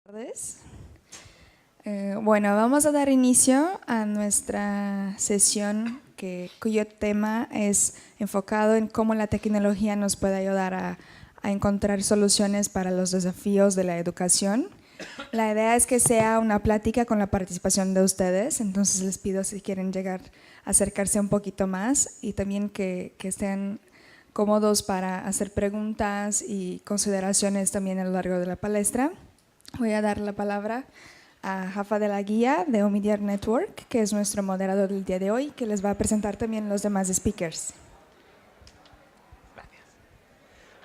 Tardes. Bueno, vamos a dar inicio a nuestra sesión cuyo tema es enfocado en cómo la tecnología nos puede ayudar a encontrar soluciones para los desafíos de la educación. La idea es que sea una plática con la participación de ustedes, entonces les pido si quieren acercarse un poquito más y también que estén cómodos para hacer preguntas y consideraciones también a lo largo de la palestra. Voy a dar la palabra a Rafa de la Guía de Omidyar Network, que es nuestro moderador del día de hoy, que les va a presentar también los demás speakers. Gracias.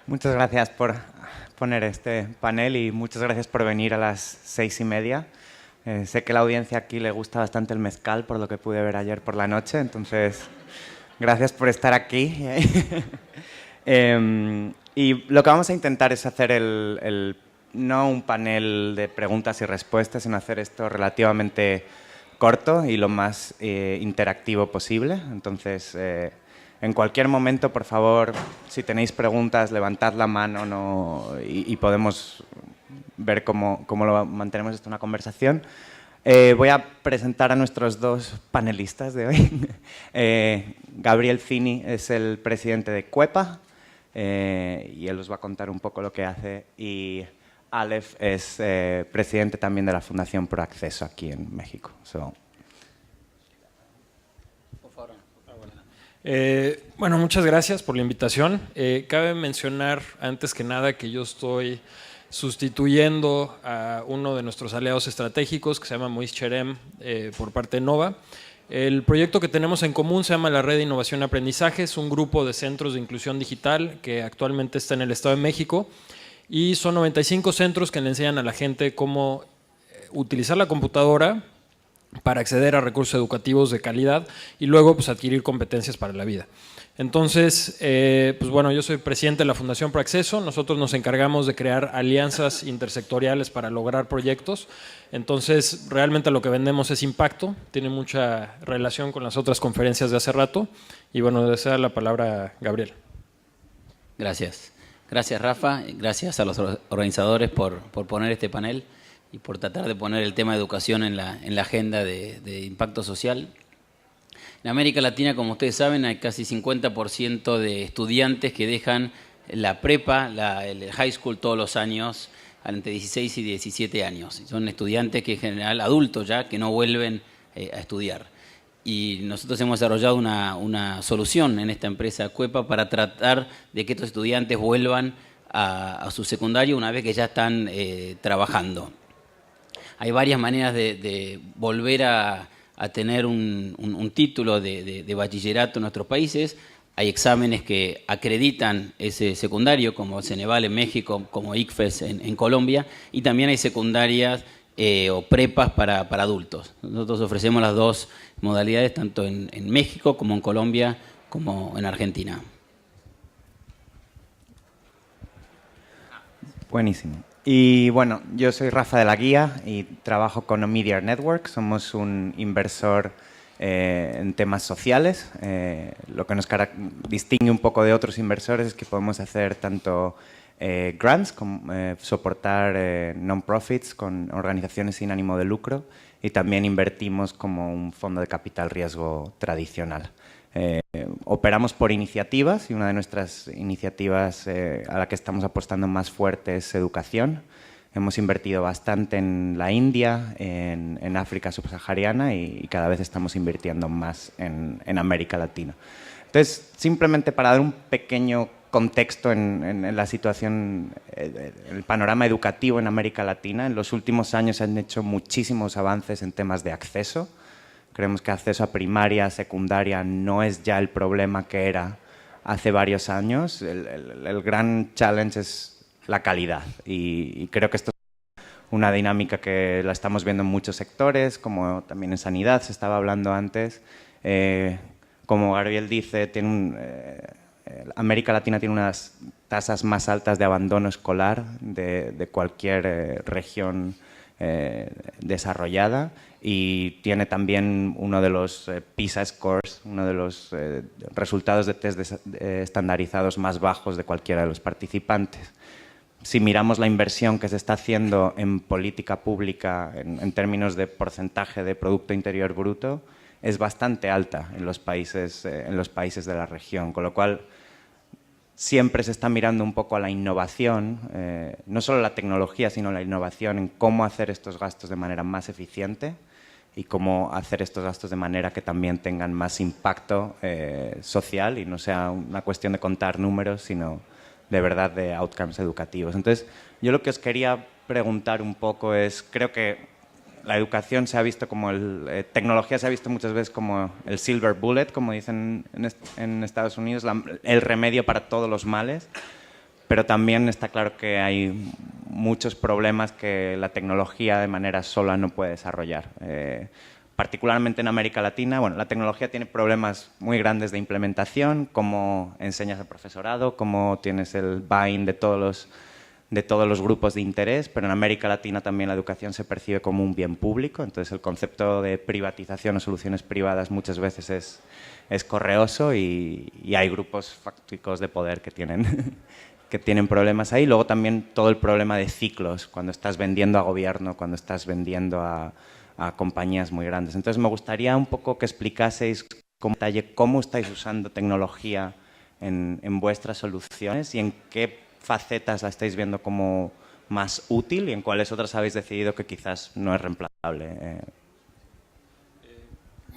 Muchas gracias por poner este panel y muchas gracias por venir a las 6:30. Sé que a la audiencia aquí le gusta bastante el mezcal, por lo que pude ver ayer por la noche, entonces gracias por estar aquí. Y lo que vamos a intentar es hacer no un panel de preguntas y respuestas, sino hacer esto relativamente corto y lo más interactivo posible. Entonces, en cualquier momento, por favor, si tenéis preguntas, levantad la mano y podemos ver cómo lo mantenemos esto una conversación. Voy a presentar a nuestros dos panelistas de hoy. Gabriel Fini es el presidente de Cuepa y él os va a contar un poco lo que hace. Y Aleph es presidente también de la Fundación Proacceso aquí en México. Bueno, muchas gracias por la invitación. Cabe mencionar antes que nada que yo estoy sustituyendo a uno de nuestros aliados estratégicos que se llama Moïse Cherem por parte de Nova. El proyecto que tenemos en común se llama la Red de Innovación y Aprendizaje. Es un grupo de centros de inclusión digital que actualmente está en el Estado de México. Y son 95 centros que le enseñan a la gente cómo utilizar la computadora para acceder a recursos educativos de calidad y luego pues, adquirir competencias para la vida. Entonces, pues bueno, yo soy presidente de la Fundación Proacceso. Nosotros nos encargamos de crear alianzas intersectoriales para lograr proyectos. Entonces, realmente lo que vendemos es impacto. Tiene mucha relación con las otras conferencias de hace rato. Y bueno, deseo la palabra a Gabriel. Gracias. Gracias, Rafa. Gracias a los organizadores por poner este panel y por tratar de poner el tema de educación en la agenda de impacto social. En América Latina, como ustedes saben, hay casi 50% de estudiantes que dejan la prepa, el high school todos los años, entre 16 y 17 años. Son estudiantes que en general, adultos ya, que no vuelven a estudiar. Y nosotros hemos desarrollado una solución en esta empresa Cuepa para tratar de que estos estudiantes vuelvan a su secundario una vez que ya están trabajando. Hay varias maneras de volver a tener un título de bachillerato en nuestros países. Hay exámenes que acreditan ese secundario, como Ceneval en México, como ICFES en Colombia, y también hay secundarias o prepas para adultos. Nosotros ofrecemos las dos modalidades, tanto en México como en Colombia, como en Argentina. Buenísimo. Y bueno, yo soy Rafa de la Guía y trabajo con Omidyar Network. Somos un inversor en temas sociales. Lo que nos distingue un poco de otros inversores es que podemos hacer tanto grants, como soportar non-profits con organizaciones sin ánimo de lucro, y también invertimos como un fondo de capital riesgo tradicional. Operamos por iniciativas y una de nuestras iniciativas a la que estamos apostando más fuerte es educación. Hemos invertido bastante en la India, en África subsahariana y cada vez estamos invirtiendo más en América Latina. Entonces, simplemente para dar un pequeño contexto en la situación, el panorama educativo en América Latina, en los últimos años se han hecho muchísimos avances en temas de acceso. Creemos que acceso a primaria, secundaria no es ya el problema que era hace varios años. El gran challenge es la calidad y creo que esto es una dinámica que la estamos viendo en muchos sectores, como también en sanidad se estaba hablando antes. Como Gabriel dice, América Latina tiene unas tasas más altas de abandono escolar de cualquier región desarrollada, y tiene también uno de los PISA scores, uno de los resultados de test estandarizados más bajos de cualquiera de los participantes. si miramos la inversión que se está haciendo en política pública en términos de porcentaje de Producto Interior Bruto, es bastante alta en los países de la región, con lo cual siempre se está mirando un poco a la innovación, no solo la tecnología, sino la innovación en cómo hacer estos gastos de manera más eficiente y cómo hacer estos gastos de manera que también tengan más impacto social y no sea una cuestión de contar números, sino de verdad de outcomes educativos. Entonces, yo lo que os quería preguntar un poco es, creo que la educación se ha visto como tecnología se ha visto muchas veces como el silver bullet, como dicen en Estados Unidos, el remedio para todos los males, pero también está claro que hay muchos problemas que la tecnología de manera sola no puede desarrollar. Particularmente en América Latina, bueno, la tecnología tiene problemas muy grandes de implementación, cómo enseñas al profesorado, cómo tienes el buy-in de todos los grupos de interés, pero en América Latina también la educación se percibe como un bien público, entonces el concepto de privatización o soluciones privadas muchas veces es correoso y hay grupos fácticos de poder que tienen problemas ahí. Luego también todo el problema de ciclos, cuando estás vendiendo a gobierno, cuando estás vendiendo a compañías muy grandes. Entonces me gustaría un poco que explicaseis con detalle cómo estáis usando tecnología en vuestras soluciones y en qué facetas la estáis viendo como más útil y en cuáles otras habéis decidido que quizás no es reemplazable.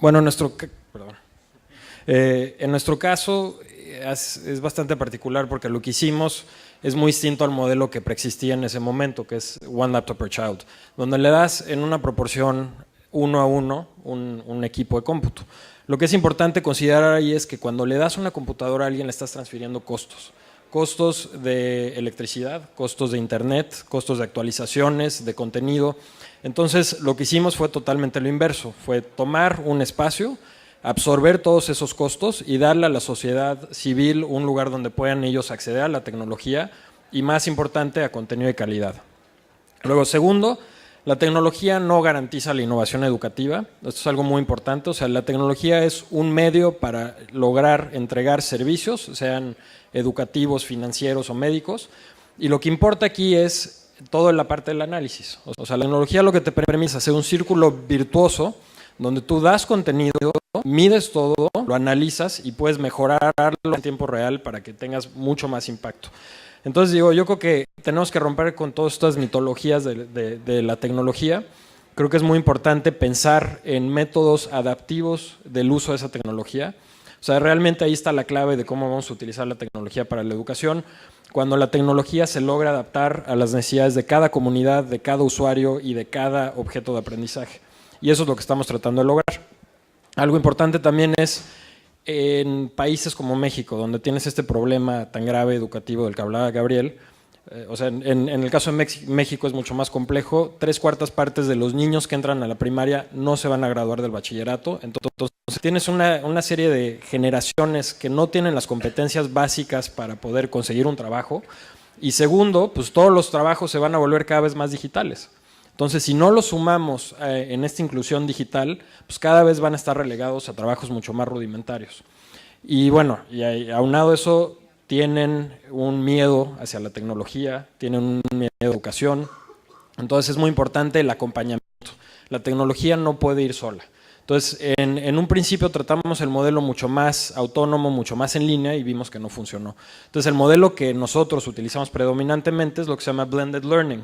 Bueno, en nuestro caso es bastante particular porque lo que hicimos es muy distinto al modelo que preexistía en ese momento, que es One Laptop per Child, donde le das en una proporción 1 a 1 un equipo de cómputo. Lo que es importante considerar ahí es que cuando le das una computadora a alguien le estás transfiriendo costos de electricidad, costos de internet, costos de actualizaciones, de contenido. Entonces lo que hicimos fue totalmente lo inverso, fue tomar un espacio, absorber todos esos costos y darle a la sociedad civil un lugar donde puedan ellos acceder a la tecnología y, más importante, a contenido de calidad. Luego, segundo, la tecnología no garantiza la innovación educativa. Esto es algo muy importante. O sea, la tecnología es un medio para lograr entregar servicios, sean educativos, financieros o médicos. Y lo que importa aquí es toda la parte del análisis. O sea, la tecnología lo que te permite es hacer un círculo virtuoso donde tú das contenido, mides todo, lo analizas y puedes mejorarlo en tiempo real para que tengas mucho más impacto. Entonces digo, yo creo que tenemos que romper con todas estas mitologías de la tecnología. Creo que es muy importante pensar en métodos adaptivos del uso de esa tecnología. O sea, realmente ahí está la clave de cómo vamos a utilizar la tecnología para la educación. Cuando la tecnología se logra adaptar a las necesidades de cada comunidad, de cada usuario y de cada objeto de aprendizaje. Y eso es lo que estamos tratando de lograr. Algo importante también es en países como México, donde tienes este problema tan grave educativo del que hablaba Gabriel. O sea, en el caso de México es mucho más complejo. 3/4 partes de los niños que entran a la primaria no se van a graduar del bachillerato. Entonces tienes una serie de generaciones que no tienen las competencias básicas para poder conseguir un trabajo. Y segundo, pues todos los trabajos se van a volver cada vez más digitales. Entonces, si no los sumamos en esta inclusión digital, pues cada vez van a estar relegados a trabajos mucho más rudimentarios. Y bueno, y aunado a eso, tienen un miedo hacia la tecnología, tienen un miedo a la educación. Entonces, es muy importante el acompañamiento. La tecnología no puede ir sola. Entonces, en un principio tratamos el modelo mucho más autónomo, mucho más en línea y vimos que no funcionó. Entonces, el modelo que nosotros utilizamos predominantemente es lo que se llama Blended Learning,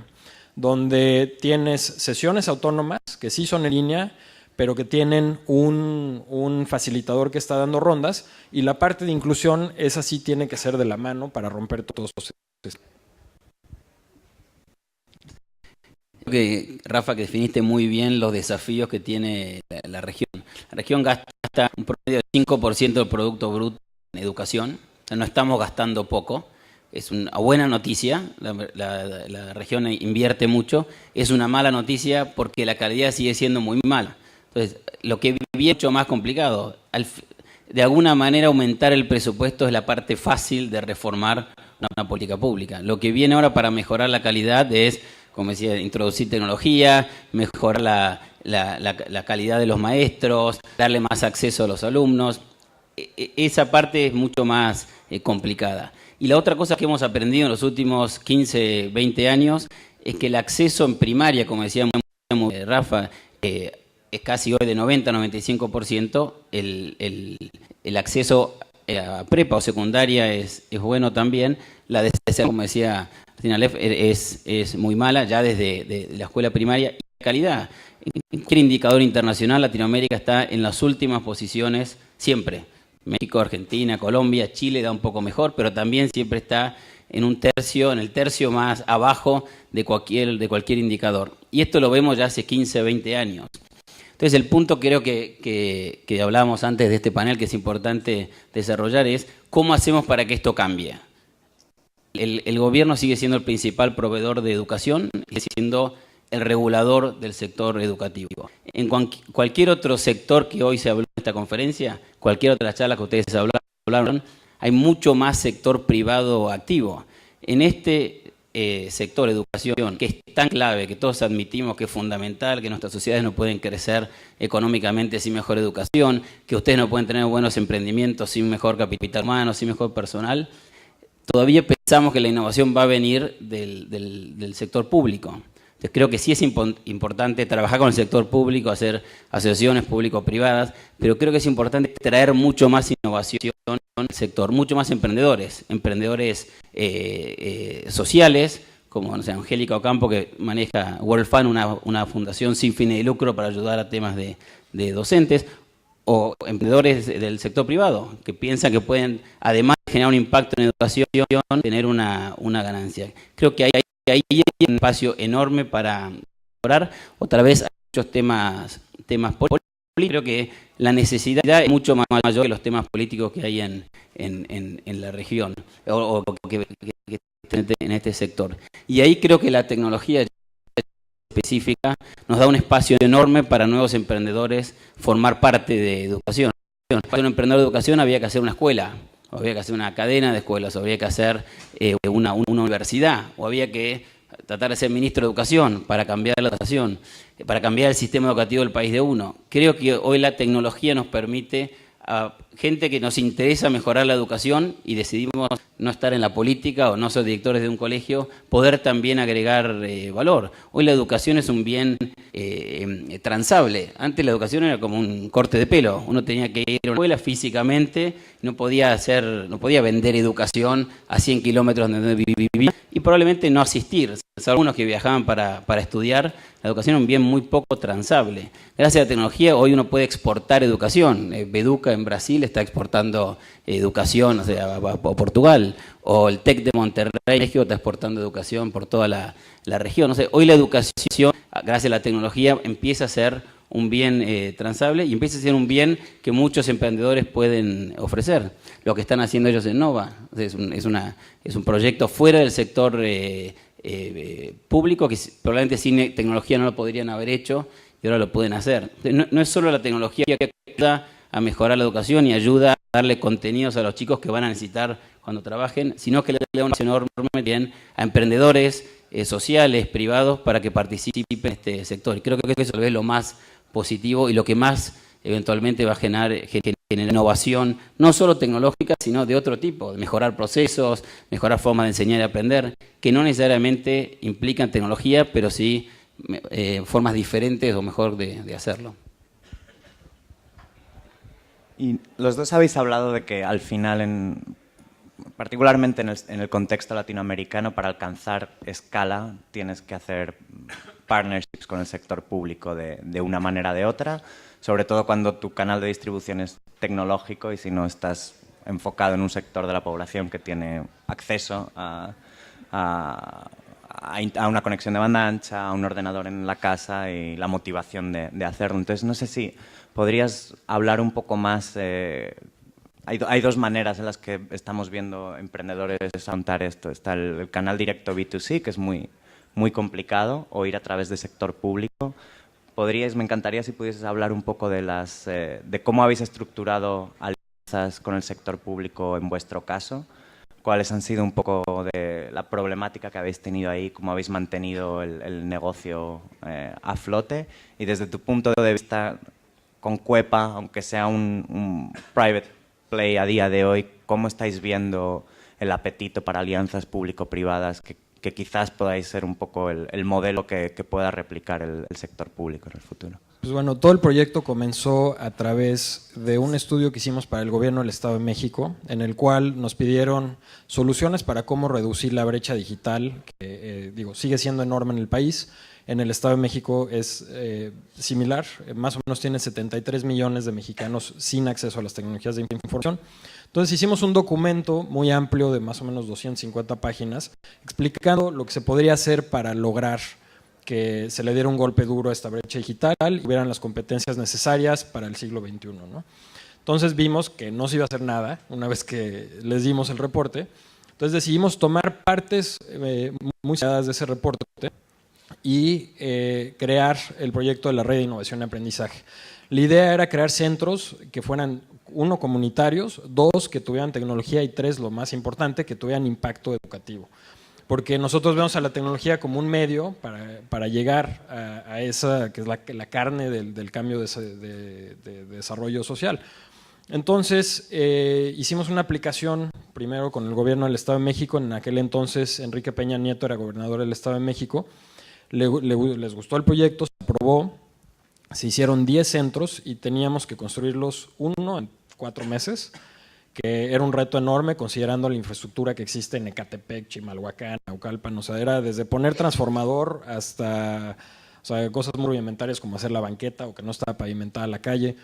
donde tienes sesiones autónomas que sí son en línea, pero que tienen un facilitador que está dando rondas, y la parte de inclusión, esa sí tiene que ser de la mano para romper todos los... Creo que, Rafa, que definiste muy bien los desafíos que tiene la región. La región gasta un promedio de 5% del Producto Bruto en educación, o sea, no estamos gastando poco. Es una buena noticia, la región invierte mucho. Es una mala noticia porque la calidad sigue siendo muy mala. Entonces, lo que viene mucho más complicado, de alguna manera aumentar el presupuesto es la parte fácil de reformar una política pública. Lo que viene ahora para mejorar la calidad es, como decía, introducir tecnología, mejorar la calidad de los maestros, darle más acceso a los alumnos. Esa parte es mucho más complicada. Y la otra cosa que hemos aprendido en los últimos 15, 20 años es que el acceso en primaria, como decía Rafa, es casi hoy de 90-95%, el acceso a prepa o secundaria es bueno también, la de como decía Martina Leff, es muy mala ya desde la escuela primaria. Y calidad, en cualquier indicador internacional, Latinoamérica está en las últimas posiciones siempre. México, Argentina, Colombia, Chile da un poco mejor, pero también siempre está en el tercio más abajo de cualquier indicador. Y esto lo vemos ya hace 15, 20 años. Entonces, el punto creo que hablábamos antes de este panel, que es importante desarrollar, es cómo hacemos para que esto cambie. El gobierno sigue siendo el principal proveedor de educación y sigue siendo el regulador del sector educativo. En cualquier otro sector que hoy se habló en esta conferencia, cualquier otra charla que ustedes hablaron, hay mucho más sector privado activo. En este sector educación, que es tan clave, que todos admitimos que es fundamental, que nuestras sociedades no pueden crecer económicamente sin mejor educación, que ustedes no pueden tener buenos emprendimientos sin mejor capital humano, sin mejor personal, todavía pensamos que la innovación va a venir del sector público. Entonces creo que sí es importante trabajar con el sector público, hacer asociaciones público-privadas, pero creo que es importante traer mucho más innovación al sector, mucho más emprendedores sociales, como no sé, Angélica Ocampo, que maneja World Fund, una fundación sin fines de lucro para ayudar a temas de docentes, o emprendedores del sector privado, que piensan que pueden, además de generar un impacto en educación, tener una ganancia. Creo que hay un espacio enorme para mejorar. Otra vez hay muchos temas políticos. Creo que la necesidad es mucho más mayor que los temas políticos que hay en la región o que en este sector. Y ahí creo que la tecnología específica nos da un espacio enorme para nuevos emprendedores formar parte de educación. Para ser un emprendedor de educación había que hacer una escuela, o había que hacer una cadena de escuelas, o había que hacer una universidad, o había que tratar de ser ministro de educación para cambiar la educación, para cambiar el sistema educativo del país de uno. Creo que hoy la tecnología nos permite a gente que nos interesa mejorar la educación y decidimos no estar en la política o no ser directores de un colegio, poder también agregar valor. Hoy la educación es un bien transable. Antes la educación era como un corte de pelo. Uno tenía que ir a una escuela físicamente, no podía vender educación a 100 kilómetros de donde vivía y probablemente no asistir. Algunos que viajaban para estudiar, la educación es un bien muy poco transable. Gracias a la tecnología hoy uno puede exportar educación. Beduca en Brasil está exportando educación, o sea, a Portugal, o el TEC de Monterrey, México, está exportando educación por toda la región. O sea, hoy la educación, gracias a la tecnología, empieza a ser un bien transable y empieza a ser un bien que muchos emprendedores pueden ofrecer. Lo que están haciendo ellos en Nova, o sea, es un proyecto fuera del sector público que probablemente sin tecnología no lo podrían haber hecho y ahora lo pueden hacer. No es solo la tecnología que ayuda a mejorar la educación y ayuda a darle contenidos a los chicos que van a necesitar cuando trabajen, sino que le da una enorme bien a emprendedores sociales, privados, para que participen en este sector. Y creo que eso es lo más positivo y lo que más eventualmente va a generar innovación, no solo tecnológica, sino de otro tipo, de mejorar procesos, mejorar formas de enseñar y aprender, que no necesariamente implican tecnología, pero sí formas diferentes o mejor de hacerlo. Y los dos habéis hablado de que al final, particularmente en el contexto latinoamericano, para alcanzar escala tienes que hacer partnerships con el sector público de una manera o de otra, sobre todo cuando tu canal de distribución es tecnológico y si no estás enfocado en un sector de la población que tiene acceso a una conexión de banda ancha, a un ordenador en la casa y la motivación de hacerlo. Entonces, no sé si podrías hablar un poco más. Hay dos maneras en las que estamos viendo emprendedores afrontar esto. Está el canal directo B2C, que es muy, muy complicado, o ir a través del sector público. Me encantaría si pudieses hablar un poco de cómo habéis estructurado alianzas con el sector público en vuestro caso, cuáles han sido un poco de la problemática que habéis tenido ahí, cómo habéis mantenido el negocio a flote y desde tu punto de vista con Cuepa, aunque sea un private play a día de hoy, ¿cómo estáis viendo el apetito para alianzas público-privadas que quizás podáis ser un poco el modelo que pueda replicar el sector público en el futuro. Pues bueno, todo el proyecto comenzó a través de un estudio que hicimos para el gobierno del Estado de México, en el cual nos pidieron soluciones para cómo reducir la brecha digital, que sigue siendo enorme en el país. En el Estado de México es similar, más o menos tiene 73 millones de mexicanos sin acceso a las tecnologías de información. Entonces hicimos un documento muy amplio de más o menos 250 páginas explicando lo que se podría hacer para lograr que se le diera un golpe duro a esta brecha digital y hubieran las competencias necesarias para el siglo XXI, ¿no? Entonces vimos que no se iba a hacer nada una vez que les dimos el reporte. Entonces decidimos tomar partes muy selladas de ese reporte y crear el proyecto de la Red de Innovación y Aprendizaje. La idea era crear centros que fueran, 1, comunitarios, 2, que tuvieran tecnología y 3, lo más importante, que tuvieran impacto educativo. Porque nosotros vemos a la tecnología como un medio para llegar a esa, que es la carne del cambio de desarrollo social. Entonces, hicimos una aplicación primero con el gobierno del Estado de México. En aquel entonces, Enrique Peña Nieto era gobernador del Estado de México. Les gustó el proyecto, se aprobó, se hicieron 10 centros y teníamos que construirlos uno en 4 meses, que era un reto enorme considerando la infraestructura que existe en Ecatepec, Chimalhuacán, Naucalpan. O sea, era desde poner transformador hasta cosas muy rudimentarias como hacer la banqueta o que no estaba pavimentada la calle.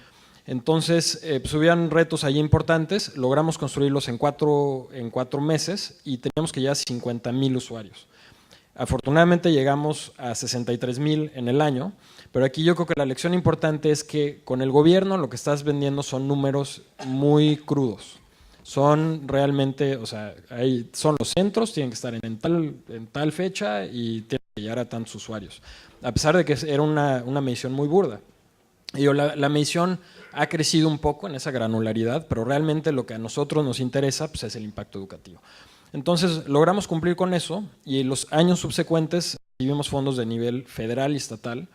Entonces, pues hubieran retos allí importantes, logramos construirlos en 4 meses y teníamos que llegar a 50,000 usuarios. Afortunadamente llegamos a 63,000 en el año, pero aquí yo creo que la lección importante es que con el gobierno lo que estás vendiendo son números muy crudos. Son realmente, son los centros, tienen que estar en tal fecha y tienen que llegar a tantos usuarios. A pesar de que era una medición muy burda. La medición ha crecido un poco en esa granularidad, pero realmente lo que a nosotros nos interesa pues, es el impacto educativo. Entonces logramos cumplir con eso y en los años subsecuentes recibimos fondos de nivel federal y estatal,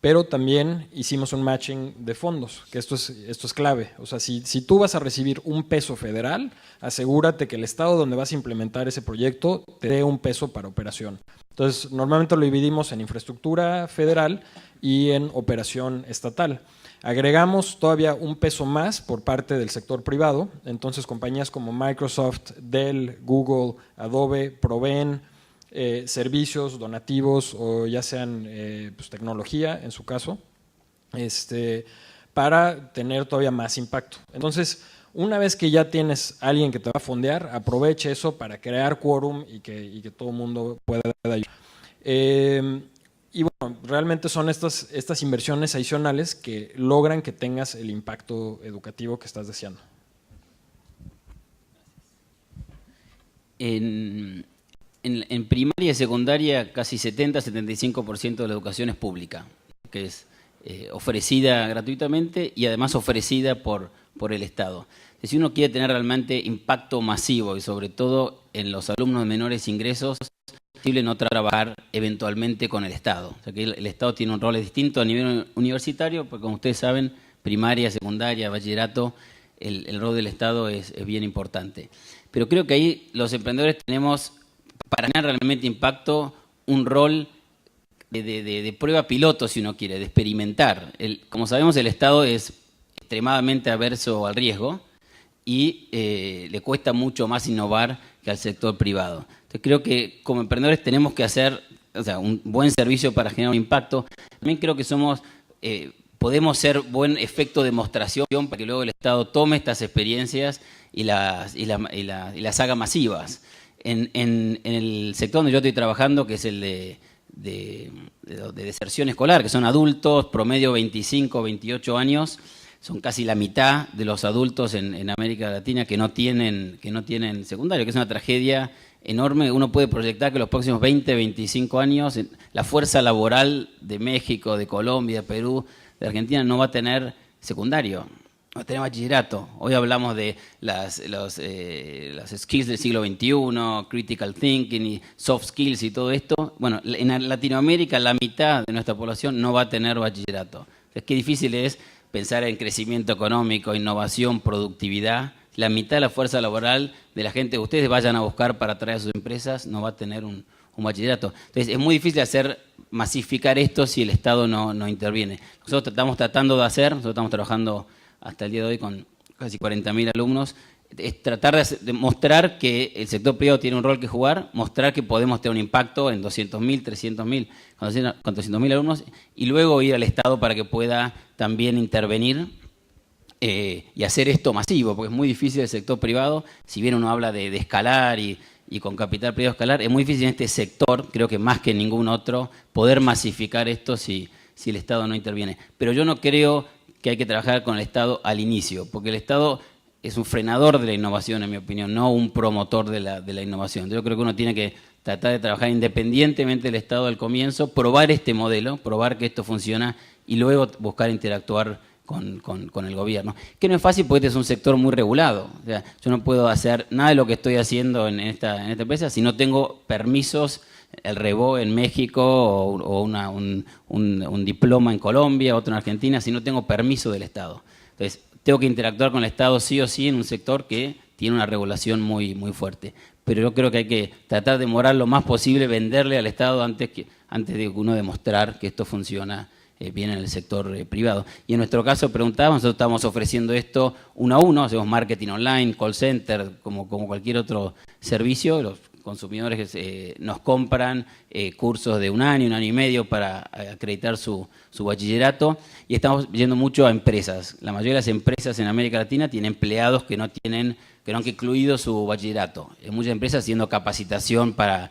pero también hicimos un matching de fondos, que esto es clave. O sea, si tú vas a recibir un peso federal, asegúrate que el estado donde vas a implementar ese proyecto te dé un peso para operación. Entonces, normalmente lo dividimos en infraestructura federal y en operación estatal. Agregamos todavía un peso más por parte del sector privado, entonces compañías como Microsoft, Dell, Google, Adobe proveen servicios, donativos o ya sean pues, tecnología en su caso, para tener todavía más impacto. Entonces, una vez que ya tienes a alguien que te va a fondear, aproveche eso para crear quórum y que todo el mundo pueda ayudar. Y bueno, realmente son estas inversiones adicionales que logran que tengas el impacto educativo que estás deseando. En primaria y secundaria casi 70-75% de la educación es pública, que es ofrecida gratuitamente y además ofrecida por el Estado. Si uno quiere tener realmente impacto masivo y sobre todo en los alumnos de menores ingresos, es posible no trabajar eventualmente con el Estado. O sea que el Estado tiene un rol distinto a nivel universitario, porque como ustedes saben, primaria, secundaria, bachillerato, el rol del Estado es bien importante. Pero creo que ahí los emprendedores tenemos, para tener realmente impacto, un rol de prueba piloto, si uno quiere, de experimentar. Como sabemos, el Estado es extremadamente averso al riesgo y le cuesta mucho más innovar que al sector privado. Entonces creo que como emprendedores tenemos que hacer un buen servicio para generar un impacto. También creo que podemos ser buen efecto de demostración para que luego el Estado tome estas experiencias y las haga masivas. En el sector donde yo estoy trabajando, que es el de deserción escolar, que son adultos, promedio 25, 28 años, son casi la mitad de los adultos en América Latina que no tienen secundario, que es una tragedia enorme. Uno puede proyectar que los próximos 20, 25 años la fuerza laboral de México, de Colombia, de Perú, de Argentina no va a tener secundario, va a tener bachillerato. Hoy hablamos de las skills del siglo XXI, critical thinking y soft skills y todo esto. Bueno, en Latinoamérica la mitad de nuestra población no va a tener bachillerato. Entonces, qué difícil es pensar en crecimiento económico, innovación, productividad, la mitad de la fuerza laboral de la gente que ustedes vayan a buscar para traer a sus empresas no va a tener un bachillerato. Entonces es muy difícil masificar esto si el Estado no interviene. Nosotros estamos tratando de nosotros estamos trabajando hasta el día de hoy con casi 40.000 alumnos, es tratar de mostrar que el sector privado tiene un rol que jugar, mostrar que podemos tener un impacto en 200.000, 300.000, 400.000 alumnos y luego ir al Estado para que pueda también intervenir y hacer esto masivo, porque es muy difícil el sector privado, si bien uno habla de escalar y con capital privado escalar, es muy difícil en este sector, creo que más que en ningún otro, poder masificar esto si el Estado no interviene. Pero yo no creo que hay que trabajar con el Estado al inicio, porque el Estado es un frenador de la innovación, en mi opinión, no un promotor de la innovación. Yo creo que uno tiene que tratar de trabajar independientemente del Estado al comienzo, probar este modelo, probar que esto funciona y luego buscar interactuar con el gobierno. Que no es fácil porque este es un sector muy regulado. O sea, yo no puedo hacer nada de lo que estoy haciendo en esta empresa si no tengo permisos, el REBO en México o un diploma en Colombia, otro en Argentina, si no tengo permiso del Estado. Entonces, tengo que interactuar con el Estado sí o sí en un sector que tiene una regulación muy, muy fuerte. Pero yo creo que hay que tratar de demorar lo más posible, venderle al Estado antes de uno demostrar que esto funciona bien en el sector privado. Y en nuestro caso preguntábamos, nosotros estamos ofreciendo esto uno a uno, hacemos marketing online, call center, como cualquier otro servicio. Los consumidores nos compran cursos de un año y medio para acreditar su bachillerato y estamos yendo mucho a empresas. La mayoría de las empresas en América Latina tienen empleados que no han concluido su bachillerato. Muchas empresas haciendo capacitación para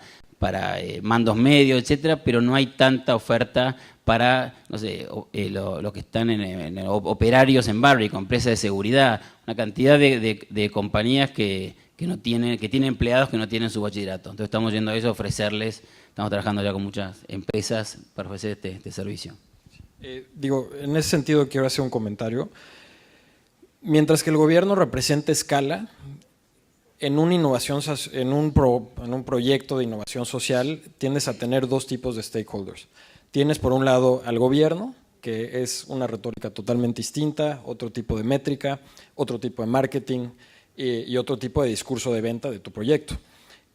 mandos medios, etcétera, pero no hay tanta oferta para, no sé, los que están en operarios en Barrick, empresas de seguridad, una cantidad de compañías que tienen empleados que no tienen su bachillerato. Entonces estamos yendo a eso, ofrecerles, estamos trabajando ya con muchas empresas para ofrecer este servicio. En ese sentido quiero hacer un comentario. Mientras que el gobierno representa escala, en un proyecto de innovación social tiendes a tener dos tipos de stakeholders. Tienes por un lado al gobierno, que es una retórica totalmente distinta, otro tipo de métrica, otro tipo de marketing y otro tipo de discurso de venta de tu proyecto.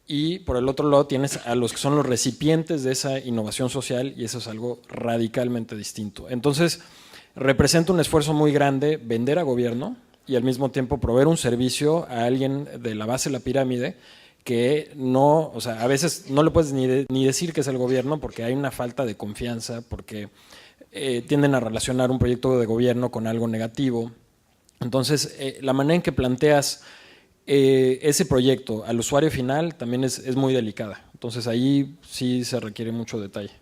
Y por el otro lado tienes a los que son los recipientes de esa innovación social y eso es algo radicalmente distinto. Entonces, representa un esfuerzo muy grande vender a gobierno y al mismo tiempo proveer un servicio a alguien de la base de la pirámide que no, o sea, a veces no le puedes ni decir que es el gobierno porque hay una falta de confianza, porque tienden a relacionar un proyecto de gobierno con algo negativo. Entonces, la manera en que planteas ese proyecto al usuario final también es muy delicada. Entonces, ahí sí se requiere mucho detalle.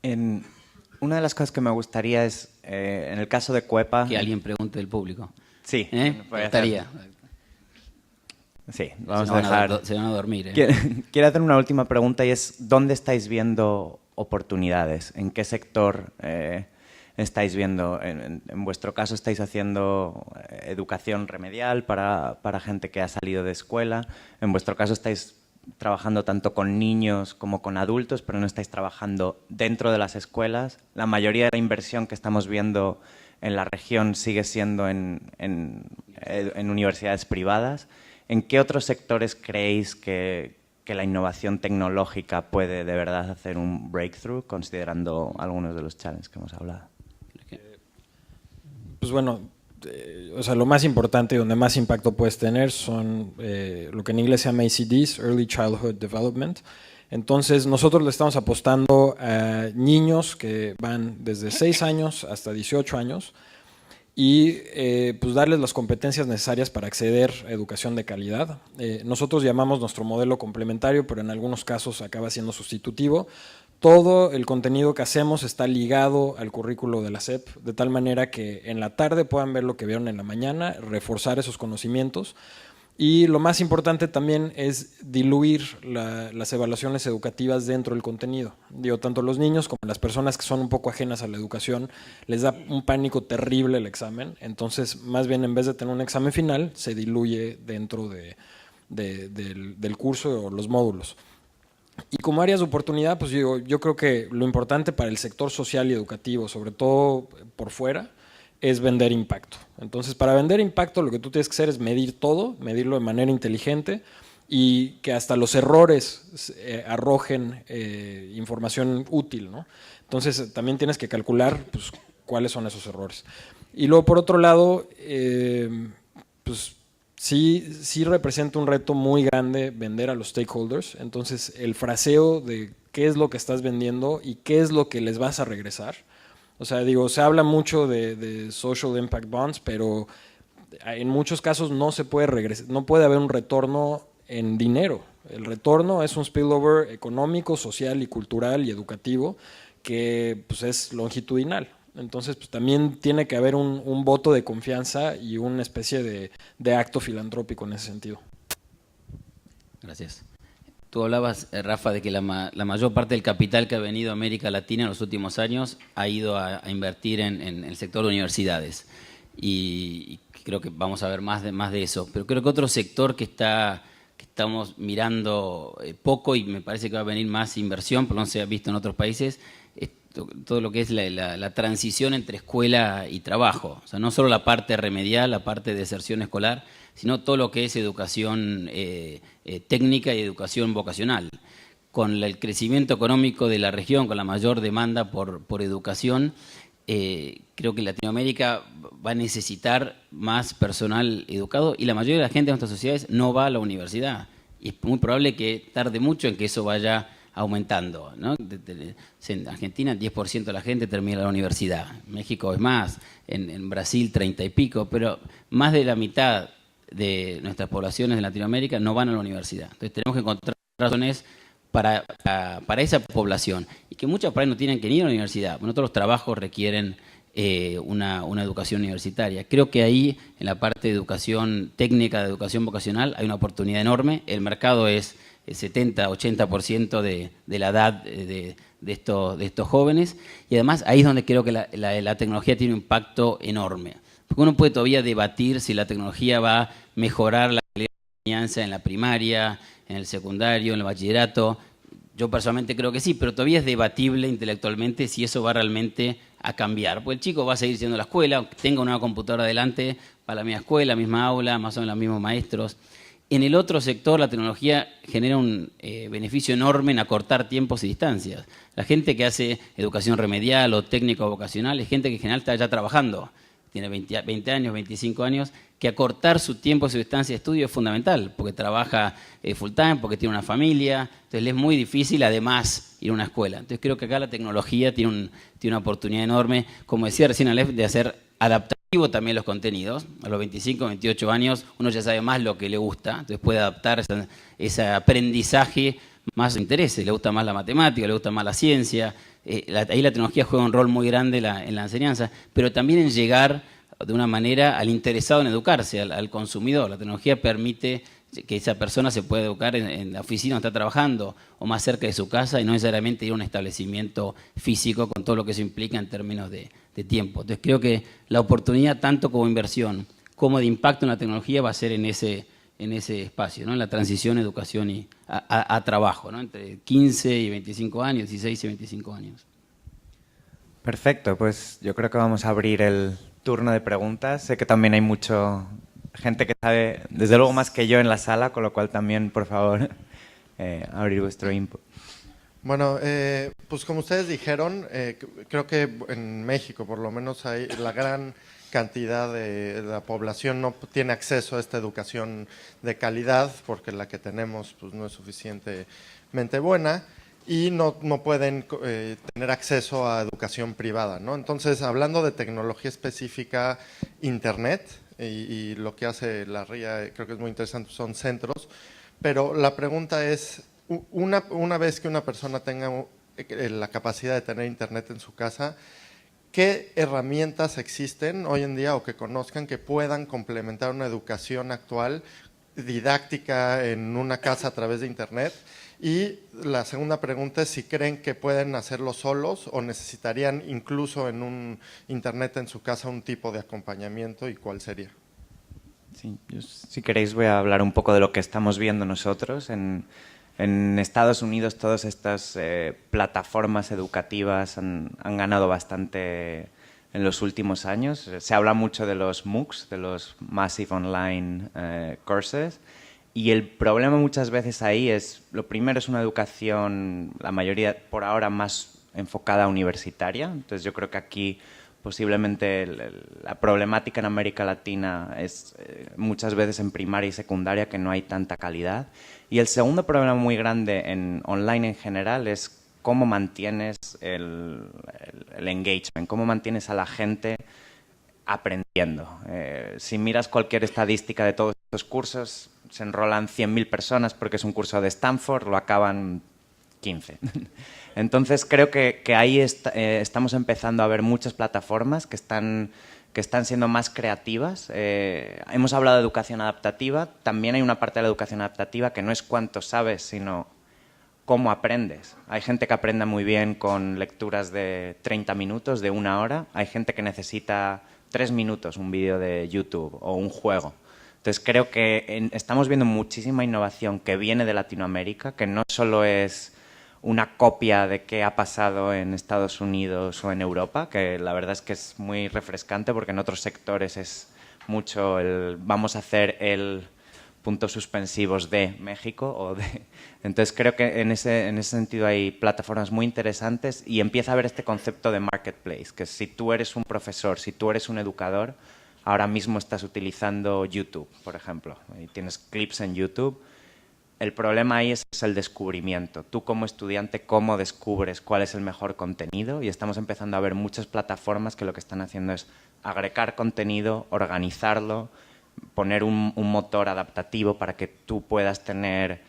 Una de las cosas que me gustaría es, en el caso de Cuepa… Que alguien pregunte del público. Sí. Estaría. Sí, vamos a dejar… Se van a dormir. Quiero hacer una última pregunta y es, ¿dónde estáis viendo oportunidades? ¿En qué sector estáis viendo? En vuestro caso, ¿estáis haciendo educación remedial para gente que ha salido de escuela? En vuestro caso, ¿estáis trabajando tanto con niños como con adultos, pero no estáis trabajando dentro de las escuelas? La mayoría de la inversión que estamos viendo en la región sigue siendo en universidades privadas. ¿En qué otros sectores creéis que la innovación tecnológica puede de verdad hacer un breakthrough, considerando algunos de los challenges que hemos hablado? Pues bueno, o sea, lo más importante y donde más impacto puedes tener son lo que en inglés se llama ECDs, Early Childhood Development. Entonces, nosotros le estamos apostando a niños que van desde 6 años hasta 18 años y pues darles las competencias necesarias para acceder a educación de calidad. Nosotros llamamos nuestro modelo complementario, pero en algunos casos acaba siendo sustitutivo. Todo el contenido que hacemos está ligado al currículo de la SEP, de tal manera que en la tarde puedan ver lo que vieron en la mañana, reforzar esos conocimientos. Y lo más importante también es diluir las evaluaciones educativas dentro del contenido. Digo, tanto los niños como las personas que son un poco ajenas a la educación, les da un pánico terrible el examen. Entonces, más bien en vez de tener un examen final, se diluye dentro del curso o los módulos. Y como áreas de oportunidad, pues yo creo que lo importante para el sector social y educativo, sobre todo por fuera, es vender impacto. Entonces, para vender impacto, lo que tú tienes que hacer es medir todo, medirlo de manera inteligente y que hasta los errores arrojen información útil, ¿no? Entonces, también tienes que calcular pues, cuáles son esos errores. Y luego, por otro lado, pues sí representa un reto muy grande vender a los stakeholders. Entonces, el fraseo de qué es lo que estás vendiendo y qué es lo que les vas a regresar. O sea, digo, se habla mucho de social impact bonds, pero en muchos casos no se puede regresar, no puede haber un retorno en dinero. El retorno es un spillover económico, social y cultural y educativo que pues, es longitudinal. Entonces, pues, también tiene que haber un voto de confianza y una especie de acto filantrópico en ese sentido. Gracias. Tú hablabas, Rafa, de que la mayor parte del capital que ha venido a América Latina en los últimos años ha ido a invertir en el sector de universidades. Y creo que vamos a ver más de eso. Pero creo que otro sector que estamos mirando poco y me parece que va a venir más inversión, pero no se ha visto en otros países, es todo lo que es la transición entre escuela y trabajo. O sea, no solo la parte remedial, la parte de deserción escolar, sino todo lo que es educación técnica y educación vocacional. Con el crecimiento económico de la región, con la mayor demanda por educación, creo que Latinoamérica va a necesitar más personal educado y la mayoría de la gente de nuestras sociedades no va a la universidad. Y es muy probable que tarde mucho en que eso vaya aumentando, ¿no? En Argentina 10% de la gente termina la universidad, en México es más, en Brasil 30 y pico, pero más de la mitad de nuestras poblaciones de Latinoamérica no van a la universidad. Entonces tenemos que encontrar razones para esa población y que muchas por ahí no tienen que ir a la universidad. Bueno, todos los trabajos requieren una educación universitaria. Creo que ahí, en la parte de educación técnica, de educación vocacional, hay una oportunidad enorme. El mercado es el 70-80% de la edad de estos jóvenes y además ahí es donde creo que la tecnología tiene un impacto enorme. Porque uno puede todavía debatir si la tecnología va a mejorar la calidad de enseñanza en la primaria, en el secundario, en el bachillerato. Yo personalmente creo que sí, pero todavía es debatible intelectualmente si eso va realmente a cambiar. Porque el chico va a seguir siendo la escuela, aunque tenga una computadora delante, va a la misma escuela, misma aula, más o menos los mismos maestros. En el otro sector, la tecnología genera un beneficio enorme en acortar tiempos y distancias. La gente que hace educación remedial o técnico vocacional es gente que en general está ya trabajando. Tiene 20 años, 25 años, que acortar su tiempo y su distancia de estudio es fundamental, porque trabaja full time, porque tiene una familia, entonces le es muy difícil además ir a una escuela. Entonces creo que acá la tecnología tiene una oportunidad enorme, como decía recién Aleph, de hacer adaptativo también los contenidos. A los 25, 28 años uno ya sabe más lo que le gusta, entonces puede adaptar ese aprendizaje más intereses, le gusta más la matemática, le gusta más la ciencia. Ahí la tecnología juega un rol muy grande en la enseñanza, pero también en llegar de una manera al interesado en educarse, al consumidor. La tecnología permite que esa persona se pueda educar en la oficina donde está trabajando o más cerca de su casa y no necesariamente ir a un establecimiento físico con todo lo que eso implica en términos de tiempo. Entonces creo que la oportunidad tanto como inversión como de impacto en la tecnología va a ser en ese espacio, ¿no? En la transición educación y a trabajo, ¿no? Entre 15 y 25 años, 16 y 25 años. Perfecto, pues yo creo que vamos a abrir el turno de preguntas. Sé que también hay mucha gente que sabe, desde luego más que yo en la sala, con lo cual también, por favor, abrir vuestro input. Bueno, pues como ustedes dijeron, creo que en México por lo menos hay la gran cantidad de la población no tiene acceso a esta educación de calidad porque la que tenemos pues, no es suficientemente buena y no pueden tener acceso a educación privada, ¿no? Entonces, hablando de tecnología específica, Internet y lo que hace la RIA, creo que es muy interesante, son centros, pero la pregunta es, una vez que una persona tenga la capacidad de tener Internet en su casa, ¿qué herramientas existen hoy en día o que conozcan que puedan complementar una educación actual, didáctica en una casa a través de Internet? Y la segunda pregunta es si creen que pueden hacerlo solos o necesitarían incluso en un Internet en su casa un tipo de acompañamiento y cuál sería. Sí, yo, si queréis voy a hablar un poco de lo que estamos viendo nosotros. En Estados Unidos todas estas plataformas educativas han ganado bastante en los últimos años. Se habla mucho de los MOOCs, de los Massive Online Courses, y el problema muchas veces ahí es, lo primero es una educación, la mayoría por ahora más enfocada universitaria. Entonces yo creo que aquí posiblemente la problemática en América Latina es muchas veces en primaria y secundaria que no hay tanta calidad. Y el segundo problema muy grande en online en general es cómo mantienes el engagement, cómo mantienes a la gente aprendiendo. Si miras cualquier estadística de todos estos cursos, se enrolan 100.000 personas porque es un curso de Stanford, lo acaban 15. Entonces creo que ahí estamos empezando a ver muchas plataformas que están siendo más creativas. Hemos hablado de educación adaptativa, también hay una parte de la educación adaptativa que no es cuánto sabes, sino cómo aprendes. Hay gente que aprende muy bien con lecturas de 30 minutos, de 1 hora. Hay gente que necesita 3 minutos, un vídeo de YouTube o un juego. Entonces creo que estamos viendo muchísima innovación que viene de Latinoamérica, que no solo es una copia de qué ha pasado en Estados Unidos o en Europa, que la verdad es que es muy refrescante porque en otros sectores es mucho vamos a hacer el puntos suspensivos de México. Entonces creo que en ese sentido hay plataformas muy interesantes y empieza a haber este concepto de marketplace, que si tú eres un profesor, si tú eres un educador, ahora mismo estás utilizando YouTube, por ejemplo, y tienes clips en YouTube. El problema ahí es el descubrimiento. Tú como estudiante, ¿cómo descubres cuál es el mejor contenido? Y estamos empezando a ver muchas plataformas que lo que están haciendo es agregar contenido, organizarlo, poner un motor adaptativo para que tú puedas tener,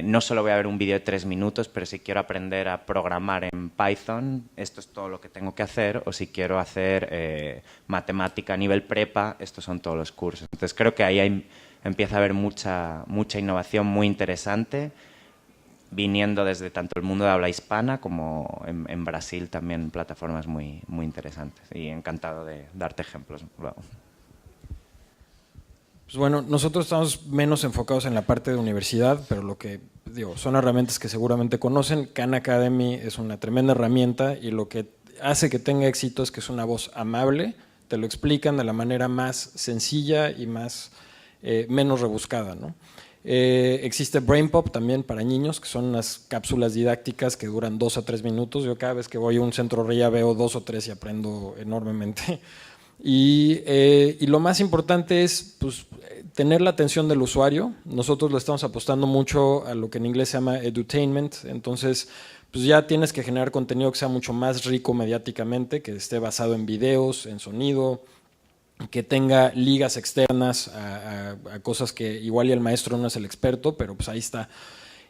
no solo voy a ver un vídeo de 3 minutos, pero si quiero aprender a programar en Python, esto es todo lo que tengo que hacer, o si quiero hacer matemática a nivel prepa, estos son todos los cursos. Entonces creo que ahí empieza a haber mucha innovación muy interesante, viniendo desde tanto el mundo de habla hispana como en Brasil también plataformas muy interesantes. Y encantado de darte ejemplos luego. Pues bueno, nosotros estamos menos enfocados en la parte de universidad, pero lo que digo, son herramientas que seguramente conocen. Khan Academy es una tremenda herramienta y lo que hace que tenga éxito es que es una voz amable, te lo explican de la manera más sencilla y menos rebuscada, ¿no? Existe BrainPop también para niños, que son unas cápsulas didácticas que duran 2 a 3 minutos. Yo cada vez que voy a un centro RIA veo 2 o 3 y aprendo enormemente. Y lo más importante es pues, tener la atención del usuario. Nosotros le estamos apostando mucho a lo que en inglés se llama edutainment. Entonces, pues ya tienes que generar contenido que sea mucho más rico mediáticamente, que esté basado en videos, en sonido, que tenga ligas externas a cosas que igual y el maestro no es el experto, pero pues ahí está.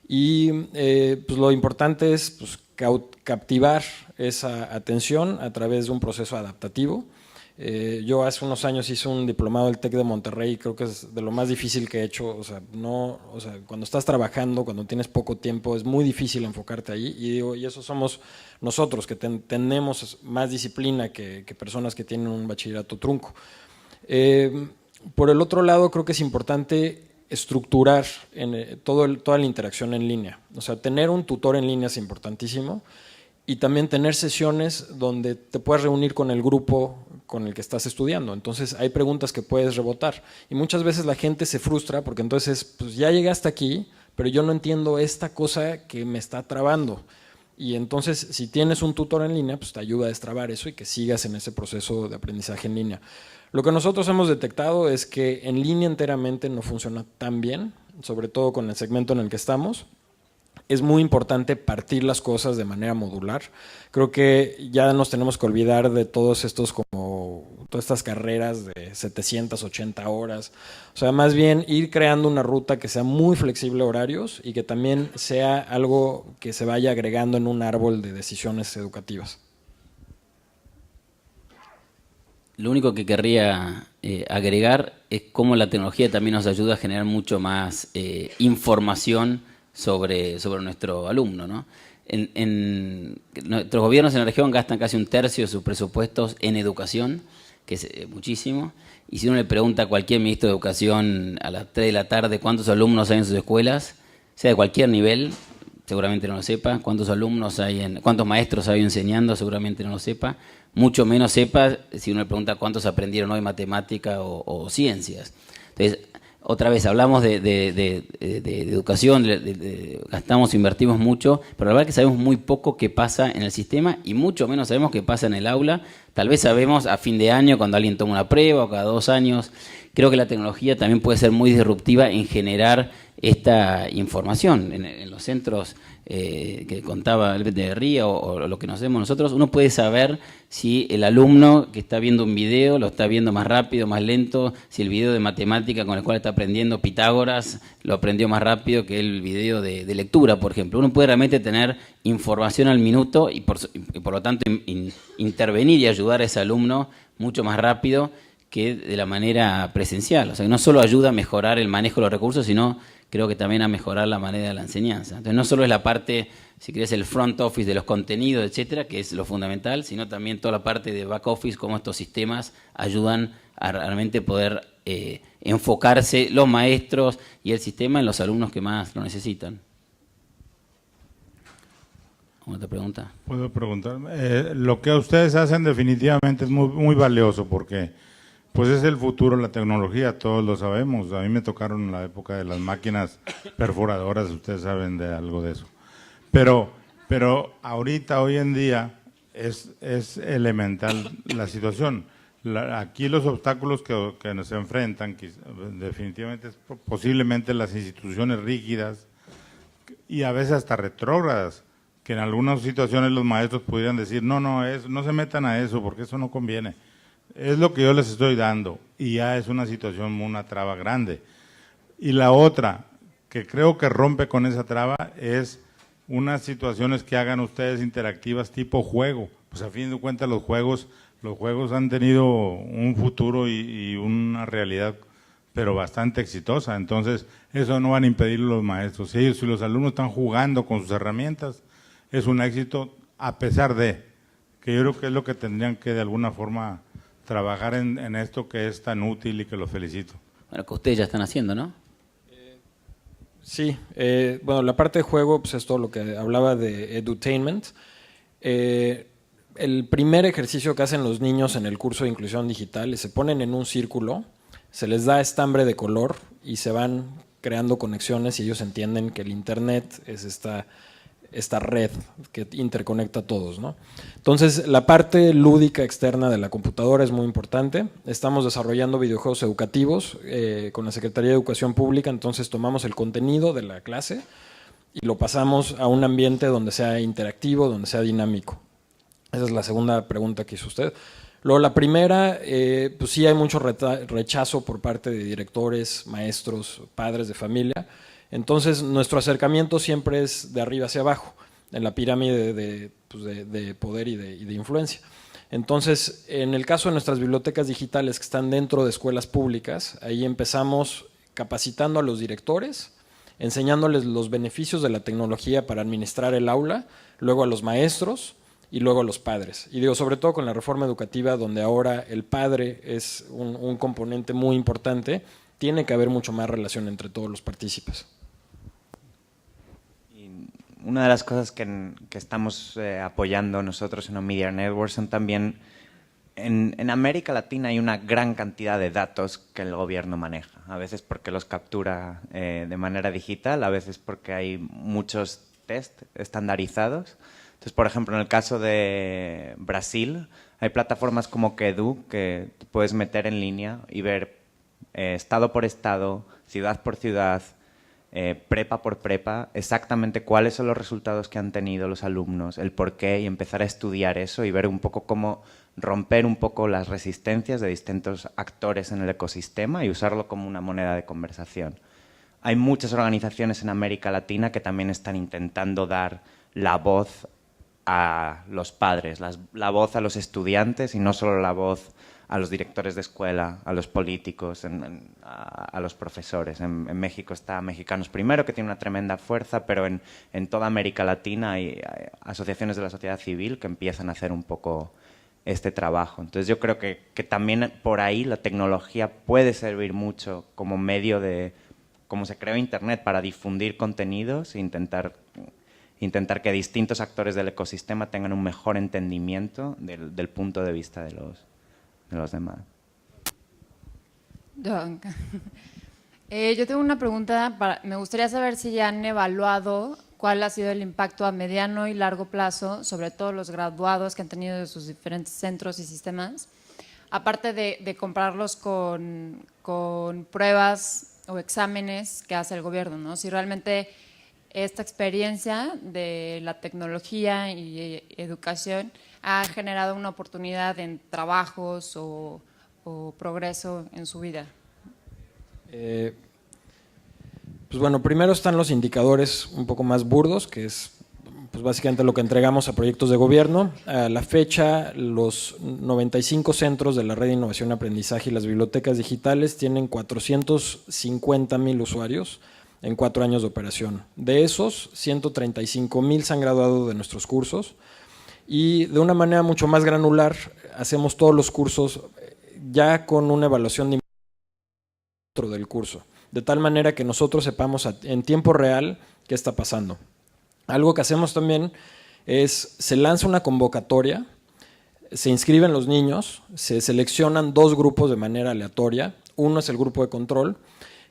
Y pues lo importante es pues, captivar esa atención a través de un proceso adaptativo. Yo hace unos años hice un diplomado del TEC de Monterrey, creo que es de lo más difícil que he hecho. Cuando estás trabajando, cuando tienes poco tiempo, es muy difícil enfocarte ahí. Y eso somos nosotros, que tenemos más disciplina que personas que tienen un bachillerato trunco. Por el otro lado, creo que es importante estructurar toda la interacción en línea. O sea, tener un tutor en línea es importantísimo. Y también tener sesiones donde te puedas reunir con el grupo con el que estás estudiando. Entonces hay preguntas que puedes rebotar. Y muchas veces la gente se frustra porque entonces pues ya llegué hasta aquí, pero yo no entiendo esta cosa que me está trabando. Y entonces si tienes un tutor en línea, pues te ayuda a destrabar eso y que sigas en ese proceso de aprendizaje en línea. Lo que nosotros hemos detectado es que en línea enteramente no funciona tan bien, sobre todo con el segmento en el que estamos. Es muy importante partir las cosas de manera modular. Creo que ya nos tenemos que olvidar de todas estas carreras de 780 horas. O sea, más bien ir creando una ruta que sea muy flexible horarios y que también sea algo que se vaya agregando en un árbol de decisiones educativas. Lo único que querría agregar es cómo la tecnología también nos ayuda a generar mucho más información sobre nuestro alumno, ¿no? Nuestros gobiernos en la región gastan casi 1/3 de sus presupuestos en educación, que es muchísimo, y si uno le pregunta a cualquier ministro de educación a las 3 de la tarde cuántos alumnos hay en sus escuelas, sea de cualquier nivel, seguramente no lo sepa. ¿Cuántos cuántos maestros hay enseñando? Seguramente no lo sepa. Mucho menos sepa si uno le pregunta cuántos aprendieron hoy matemática o ciencias. Entonces, otra vez, hablamos de educación, gastamos, invertimos mucho, pero la verdad es que sabemos muy poco qué pasa en el sistema y mucho menos sabemos qué pasa en el aula. Tal vez sabemos a fin de año cuando alguien toma una prueba o cada 2 años. Creo que la tecnología también puede ser muy disruptiva en generar esta información en los centros que contaba el de Ría o lo que nos vemos nosotros. Uno puede saber si el alumno que está viendo un video lo está viendo más rápido, más lento, si el video de matemática con el cual está aprendiendo Pitágoras lo aprendió más rápido que el video de lectura, por ejemplo. Uno puede realmente tener información al minuto y por lo tanto intervenir y ayudar a ese alumno mucho más rápido que de la manera presencial. O sea, que no solo ayuda a mejorar el manejo de los recursos, sino creo que también a mejorar la manera de la enseñanza. Entonces, no solo es la parte, si querés, el front office de los contenidos, etcétera, que es lo fundamental, sino también toda la parte de back office, cómo estos sistemas ayudan a realmente poder enfocarse los maestros y el sistema en los alumnos que más lo necesitan. ¿Otra pregunta? Puedo preguntar. Lo que ustedes hacen definitivamente es muy, muy valioso porque pues es el futuro, la tecnología, todos lo sabemos. A mí me tocaron la época de las máquinas perforadoras, ustedes saben de algo de eso. Pero ahorita, hoy en día, es elemental la situación. Aquí los obstáculos que nos enfrentan, definitivamente, posiblemente las instituciones rígidas y a veces hasta retrógradas, que en algunas situaciones los maestros pudieran decir, no se metan a eso porque eso no conviene. Es lo que yo les estoy dando y ya es una situación, una traba grande. Y la otra, que creo que rompe con esa traba, es unas situaciones que hagan ustedes interactivas tipo juego. Pues a fin de cuentas los juegos han tenido un futuro y una realidad, pero bastante exitosa. Entonces, eso no van a impedir los maestros. Si los alumnos están jugando con sus herramientas, es un éxito a pesar de, que yo creo que es lo que tendrían que de alguna forma trabajar en esto que es tan útil y que los felicito. Bueno, que ustedes ya están haciendo, ¿no? Sí, bueno, la parte de juego pues es todo lo que hablaba de edutainment. El primer ejercicio que hacen los niños en el curso de inclusión digital es se ponen en un círculo, se les da estambre de color y se van creando conexiones y ellos entienden que el internet es esta red que interconecta a todos, ¿no? Entonces, la parte lúdica externa de la computadora es muy importante. Estamos desarrollando videojuegos educativos con la Secretaría de Educación Pública, entonces tomamos el contenido de la clase y lo pasamos a un ambiente donde sea interactivo, donde sea dinámico. Esa es la segunda pregunta que hizo usted. Luego, la primera, pues sí hay mucho rechazo por parte de directores, maestros, padres de familia. Entonces, nuestro acercamiento siempre es de arriba hacia abajo, en la pirámide de poder y de influencia. Entonces, en el caso de nuestras bibliotecas digitales que están dentro de escuelas públicas, ahí empezamos capacitando a los directores, enseñándoles los beneficios de la tecnología para administrar el aula, luego a los maestros y luego a los padres. Y digo, sobre todo con la reforma educativa, donde ahora el padre es un componente muy importante, tiene que haber mucho más relación entre todos los partícipes. Una de las cosas que estamos apoyando nosotros en Omidyar Network son también, en América Latina hay una gran cantidad de datos que el gobierno maneja, a veces porque los captura de manera digital, a veces porque hay muchos test estandarizados. Entonces, por ejemplo, en el caso de Brasil, hay plataformas como Kedu que puedes meter en línea y ver estado por estado, ciudad por ciudad, prepa por prepa, exactamente cuáles son los resultados que han tenido los alumnos, el por qué, y empezar a estudiar eso y ver un poco cómo romper un poco las resistencias de distintos actores en el ecosistema y usarlo como una moneda de conversación. Hay muchas organizaciones en América Latina que también están intentando dar la voz a los padres, la voz a los estudiantes y no solo la voz a los directores de escuela, a los políticos, a los profesores. En México está Mexicanos Primero, que tiene una tremenda fuerza, pero en toda América Latina hay asociaciones de la sociedad civil que empiezan a hacer un poco este trabajo. Entonces yo creo que también por ahí la tecnología puede servir mucho como medio de, como se creó Internet, para difundir contenidos e intentar intentar que distintos actores del ecosistema tengan un mejor entendimiento del punto de vista de los demás. Yo tengo una pregunta, me gustaría saber si ya han evaluado cuál ha sido el impacto a mediano y largo plazo, sobre todo los graduados que han tenido de sus diferentes centros y sistemas, aparte de comprarlos con pruebas o exámenes que hace el gobierno, ¿no? Si realmente esta experiencia de la tecnología y educación ha generado una oportunidad en trabajos o progreso en su vida. Pues bueno, primero están los indicadores un poco más burdos, que es pues básicamente lo que entregamos a proyectos de gobierno. A la fecha, los 95 centros de la Red de Innovación y Aprendizaje y las bibliotecas digitales tienen 450,000 usuarios en 4 años de operación. De esos, 135,000 se han graduado de nuestros cursos y de una manera mucho más granular hacemos todos los cursos ya con una evaluación de impacto del curso, de tal manera que nosotros sepamos en tiempo real qué está pasando. Algo que hacemos también es, se lanza una convocatoria, se inscriben los niños, se seleccionan 2 grupos de manera aleatoria, uno es el grupo de control,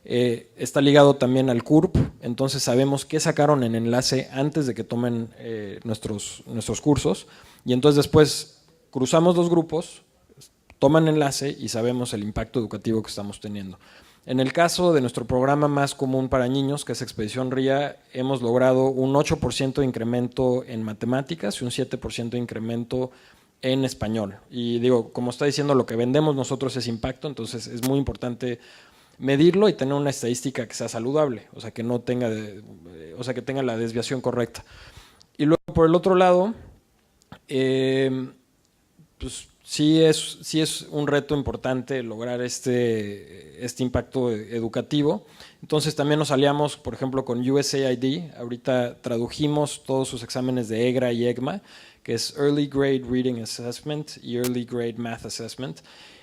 está ligado también al CURP, entonces sabemos qué sacaron en enlace antes de que tomen nuestros cursos, y entonces después cruzamos 2 grupos, toman enlace y sabemos el impacto educativo que estamos teniendo. En el caso de nuestro programa más común para niños, que es Expedición RIA, hemos logrado un 8% de incremento en matemáticas y un 7% de incremento en español. Y digo, como está diciendo, lo que vendemos nosotros es impacto, entonces es muy importante medirlo y tener una estadística que sea saludable, o sea, que no tenga, que tenga la desviación correcta. Y luego, por el otro lado, pues sí es un reto importante lograr este impacto educativo. Entonces también nos aliamos, por ejemplo, con USAID. Ahorita tradujimos todos sus exámenes de EGRA y EGMA, que es Early Grade Reading Assessment y Early Grade Math Assessment.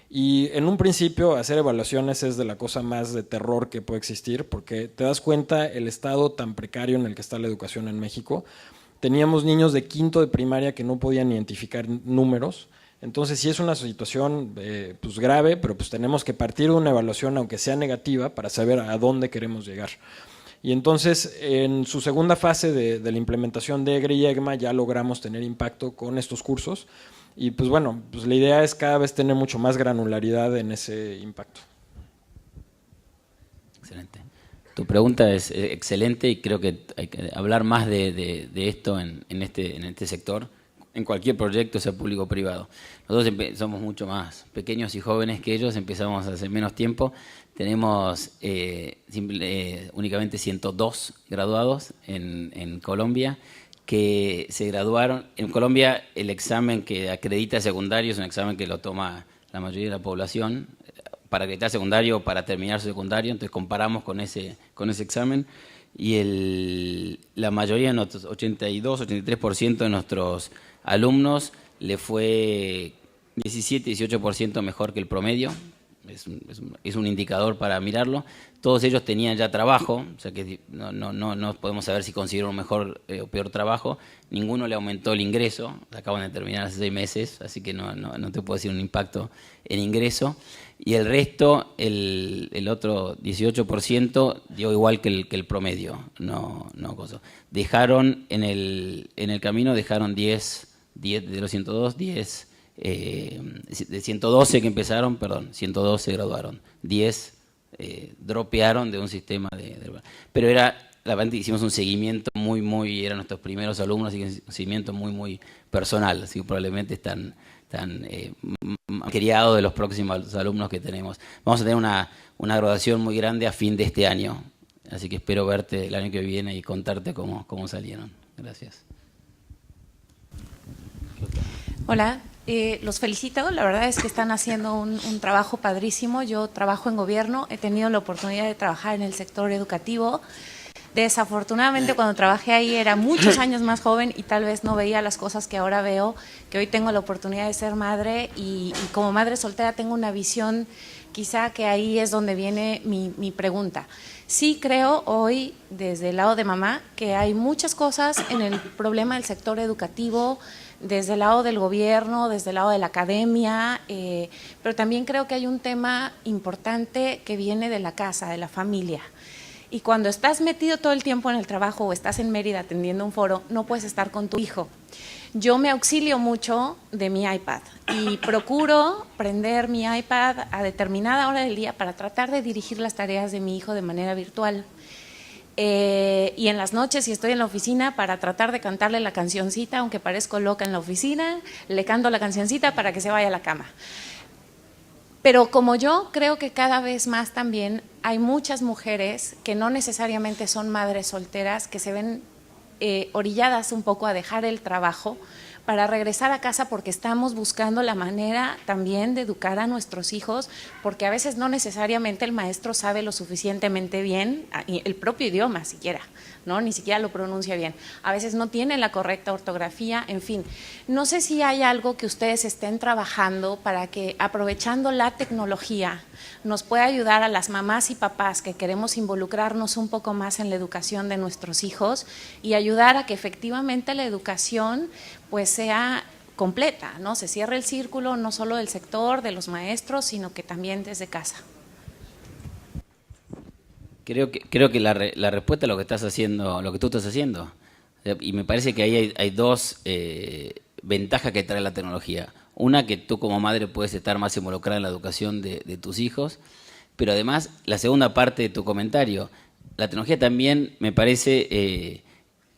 Y en un principio hacer evaluaciones es de la cosa más de terror que puede existir, porque te das cuenta el estado tan precario en el que está la educación en México. Teníamos niños de quinto de primaria que no podían identificar números. Entonces sí es una situación pues grave, pero pues tenemos que partir de una evaluación, aunque sea negativa, para saber a dónde queremos llegar. Y entonces en su segunda fase de la implementación de EGRA y EGMA ya logramos tener impacto con estos cursos. Y pues bueno, pues la idea es cada vez tener mucho más granularidad en ese impacto. Excelente. Tu pregunta es excelente y creo que hay que hablar más de esto en este sector, en cualquier proyecto, sea público o privado. Nosotros somos mucho más pequeños y jóvenes que ellos, empezamos hace menos tiempo. Tenemos únicamente 102 graduados en Colombia que se graduaron. En Colombia el examen que acredita secundario es un examen que lo toma la mayoría de la población para acreditar secundario o para terminar su secundario, entonces comparamos con ese examen y la mayoría, 82-83% de nuestros alumnos le fue 17-18% mejor que el promedio. Es un indicador para mirarlo. Todos ellos tenían ya trabajo, o sea que no podemos saber si consiguieron un mejor o peor trabajo. Ninguno le aumentó el ingreso, acaban de terminar hace 6 meses, así que no te puedo decir un impacto en ingreso. Y el resto, el otro 18%, dio igual que el promedio. Dejaron en el camino, dejaron 10 de los 102, 10 de 112 que empezaron, perdón, 112 graduaron, 10 dropearon de un sistema pero hicimos un seguimiento muy, eran nuestros primeros alumnos, así que un seguimiento muy personal, así que probablemente están criados de los próximos alumnos que tenemos. Vamos a tener una graduación muy grande a fin de este año, así que espero verte el año que viene y contarte cómo salieron. Gracias. Hola, los felicito, la verdad es que están haciendo un trabajo padrísimo. Yo trabajo en gobierno, he tenido la oportunidad de trabajar en el sector educativo. Desafortunadamente cuando trabajé ahí era muchos años más joven y tal vez no veía las cosas que ahora veo, que hoy tengo la oportunidad de ser madre y como madre soltera tengo una visión quizá que ahí es donde viene mi pregunta. Sí creo hoy, desde el lado de mamá, que hay muchas cosas en el problema del sector educativo, desde el lado del gobierno, desde el lado de la academia, pero también creo que hay un tema importante que viene de la casa, de la familia. Y cuando estás metido todo el tiempo en el trabajo o estás en Mérida atendiendo un foro, no puedes estar con tu hijo. Yo me auxilio mucho de mi iPad y procuro prender mi iPad a determinada hora del día para tratar de dirigir las tareas de mi hijo de manera virtual. Y en las noches, si estoy en la oficina, para tratar de cantarle la cancioncita, aunque parezco loca en la oficina, le canto la cancioncita para que se vaya a la cama. Pero como yo, creo que cada vez más también hay muchas mujeres que no necesariamente son madres solteras, que se ven orilladas un poco a dejar el trabajo para regresar a casa porque estamos buscando la manera también de educar a nuestros hijos, porque a veces no necesariamente el maestro sabe lo suficientemente bien, el propio idioma siquiera, ¿no? Ni siquiera lo pronuncia bien. A veces no tiene la correcta ortografía, en fin. No sé si hay algo que ustedes estén trabajando para que, aprovechando la tecnología, nos pueda ayudar a las mamás y papás que queremos involucrarnos un poco más en la educación de nuestros hijos y ayudar a que efectivamente la educación pues sea completa, ¿no? Se cierre el círculo no solo del sector, de los maestros, sino que también desde casa. Creo que la respuesta a lo que estás haciendo, lo que tú estás haciendo, y me parece que ahí hay dos ventajas que trae la tecnología. Una, que tú como madre puedes estar más involucrada en la educación de tus hijos, pero además, la segunda parte de tu comentario, la tecnología también me parece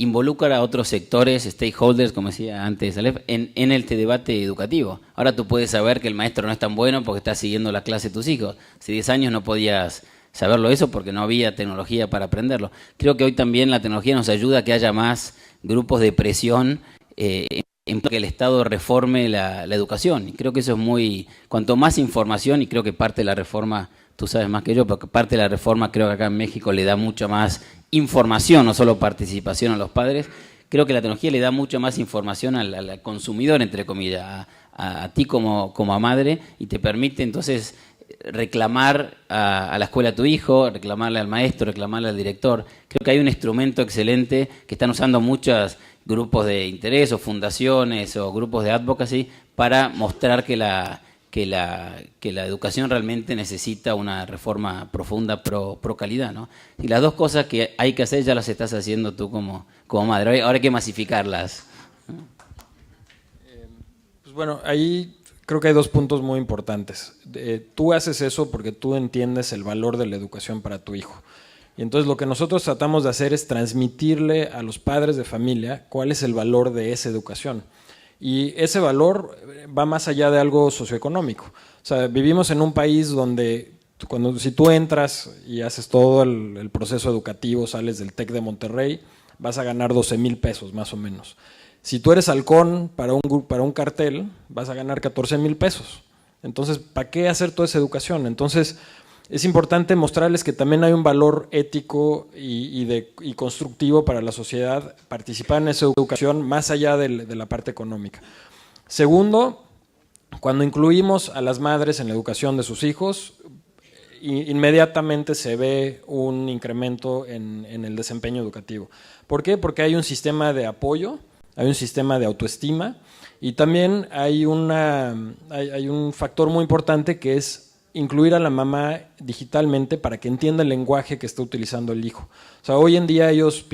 involucra a otros sectores, stakeholders, como decía antes Alef, en este debate educativo. Ahora tú puedes saber que el maestro no es tan bueno porque está siguiendo la clase de tus hijos. Hace 10 años no podías saberlo eso porque no había tecnología para aprenderlo. Creo que hoy también la tecnología nos ayuda a que haya más grupos de presión en que el Estado reforme la educación. Y creo que eso es muy... Cuanto más información, y creo que parte de la reforma, tú sabes más que yo, porque parte de la reforma creo que acá en México le da mucha más información, no solo participación a los padres. Creo que la tecnología le da mucha más información al consumidor, entre comillas, a ti como a madre, y te permite entonces reclamar a la escuela a tu hijo, reclamarle al maestro, reclamarle al director. Creo que hay un instrumento excelente que están usando muchos grupos de interés o fundaciones o grupos de advocacy para mostrar que la educación realmente necesita una reforma profunda pro calidad, ¿no? Y las dos cosas que hay que hacer ya las estás haciendo tú como madre. Ahora hay que masificarlas. Pues bueno, ahí creo que hay dos puntos muy importantes. Tú haces eso porque tú entiendes el valor de la educación para tu hijo. Y entonces lo que nosotros tratamos de hacer es transmitirle a los padres de familia cuál es el valor de esa educación. Y ese valor va más allá de algo socioeconómico. O sea, vivimos en un país donde si tú entras y haces todo el proceso educativo, sales del TEC de Monterrey, vas a ganar 12,000 pesos más o menos. Si tú eres halcón para un cartel, vas a ganar 14,000 pesos. Entonces, ¿para qué hacer toda esa educación? Entonces, es importante mostrarles que también hay un valor ético y constructivo para la sociedad, participar en esa educación más allá de la parte económica. Segundo, cuando incluimos a las madres en la educación de sus hijos, inmediatamente se ve un incremento en el desempeño educativo. ¿Por qué? Porque hay un sistema de apoyo, hay un sistema de autoestima y también hay un factor muy importante que es incluir a la mamá digitalmente para que entienda el lenguaje que está utilizando el hijo. O sea, hoy en día ellos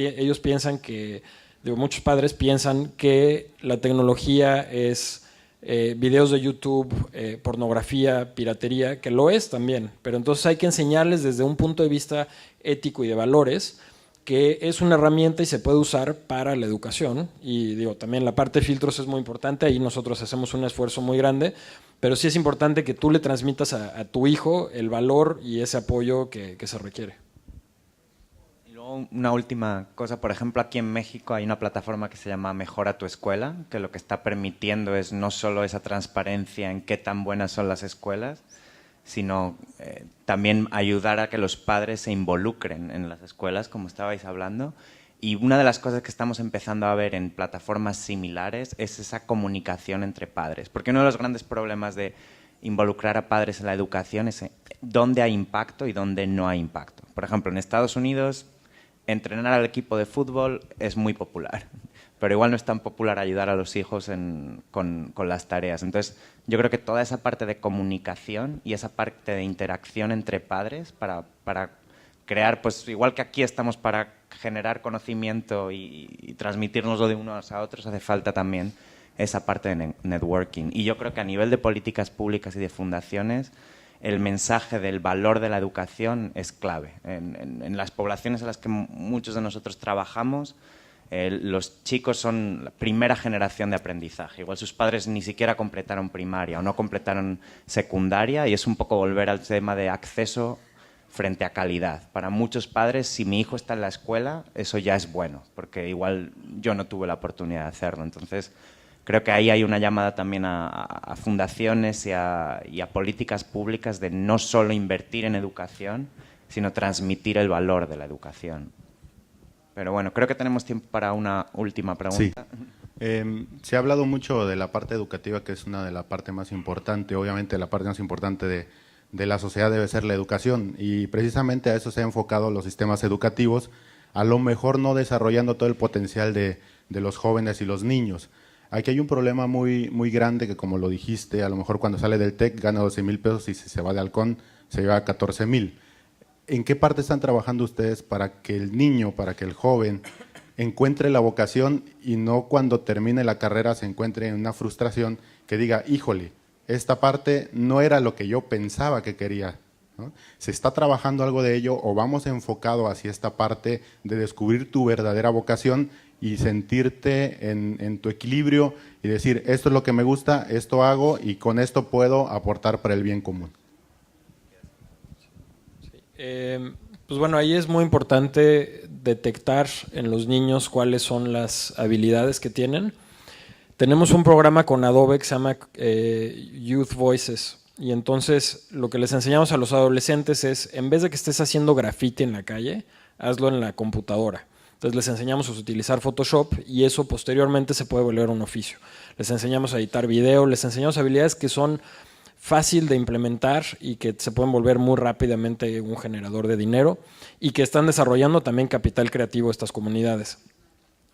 piensan que, muchos padres piensan que la tecnología es videos de YouTube, pornografía, piratería, que lo es también, pero entonces hay que enseñarles desde un punto de vista ético y de valores que es una herramienta y se puede usar para la educación. Y también la parte de filtros es muy importante, ahí nosotros hacemos un esfuerzo muy grande, pero sí es importante que tú le transmitas a tu hijo el valor y ese apoyo que se requiere. Y luego una última cosa, por ejemplo, aquí en México hay una plataforma que se llama Mejora tu Escuela, que lo que está permitiendo es no solo esa transparencia en qué tan buenas son las escuelas, sino también ayudar a que los padres se involucren en las escuelas, como estabais hablando. Y una de las cosas que estamos empezando a ver en plataformas similares es esa comunicación entre padres. Porque uno de los grandes problemas de involucrar a padres en la educación es dónde hay impacto y dónde no hay impacto. Por ejemplo, en Estados Unidos, entrenar al equipo de fútbol es muy popular, pero igual no es tan popular ayudar a los hijos con las tareas. Entonces, yo creo que toda esa parte de comunicación y esa parte de interacción entre padres para crear, pues igual que aquí estamos para generar conocimiento y transmitirnoslo de unos a otros, hace falta también esa parte de networking. Y yo creo que a nivel de políticas públicas y de fundaciones, el mensaje del valor de la educación es clave. En las poblaciones en las que muchos de nosotros trabajamos, los chicos son la primera generación de aprendizaje. Igual sus padres ni siquiera completaron primaria o no completaron secundaria, y es un poco volver al tema de acceso frente a calidad. Para muchos padres, si mi hijo está en la escuela, eso ya es bueno, porque igual yo no tuve la oportunidad de hacerlo. Entonces, creo que ahí hay una llamada también a fundaciones y a políticas públicas de no solo invertir en educación, sino transmitir el valor de la educación. Pero bueno, creo que tenemos tiempo para una última pregunta. Sí. Se ha hablado mucho de la parte educativa, que es una de las partes más importantes. Obviamente la parte más importante de la sociedad debe ser la educación, y precisamente a eso se han enfocado los sistemas educativos, a lo mejor no desarrollando todo el potencial de los jóvenes y los niños. Aquí hay un problema muy, muy grande que, como lo dijiste, a lo mejor cuando sale del TEC gana 12,000 pesos y si se va de halcón se lleva 14,000. ¿En qué parte están trabajando ustedes para que el niño, para que el joven encuentre la vocación y no cuando termine la carrera se encuentre en una frustración que diga, híjole, esta parte no era lo que yo pensaba que quería, ¿no? ¿Se está trabajando algo de ello o vamos enfocado hacia esta parte de descubrir tu verdadera vocación y sentirte en tu equilibrio y decir, esto es lo que me gusta, esto hago y con esto puedo aportar para el bien común? Pues bueno, ahí es muy importante detectar en los niños cuáles son las habilidades que tienen. Tenemos un programa con Adobe que se llama Youth Voices, y entonces lo que les enseñamos a los adolescentes es, en vez de que estés haciendo graffiti en la calle, hazlo en la computadora. Entonces les enseñamos a utilizar Photoshop y eso posteriormente se puede volver un oficio. Les enseñamos a editar video, les enseñamos habilidades que son fácil de implementar y que se pueden volver muy rápidamente un generador de dinero y que están desarrollando también capital creativo estas comunidades.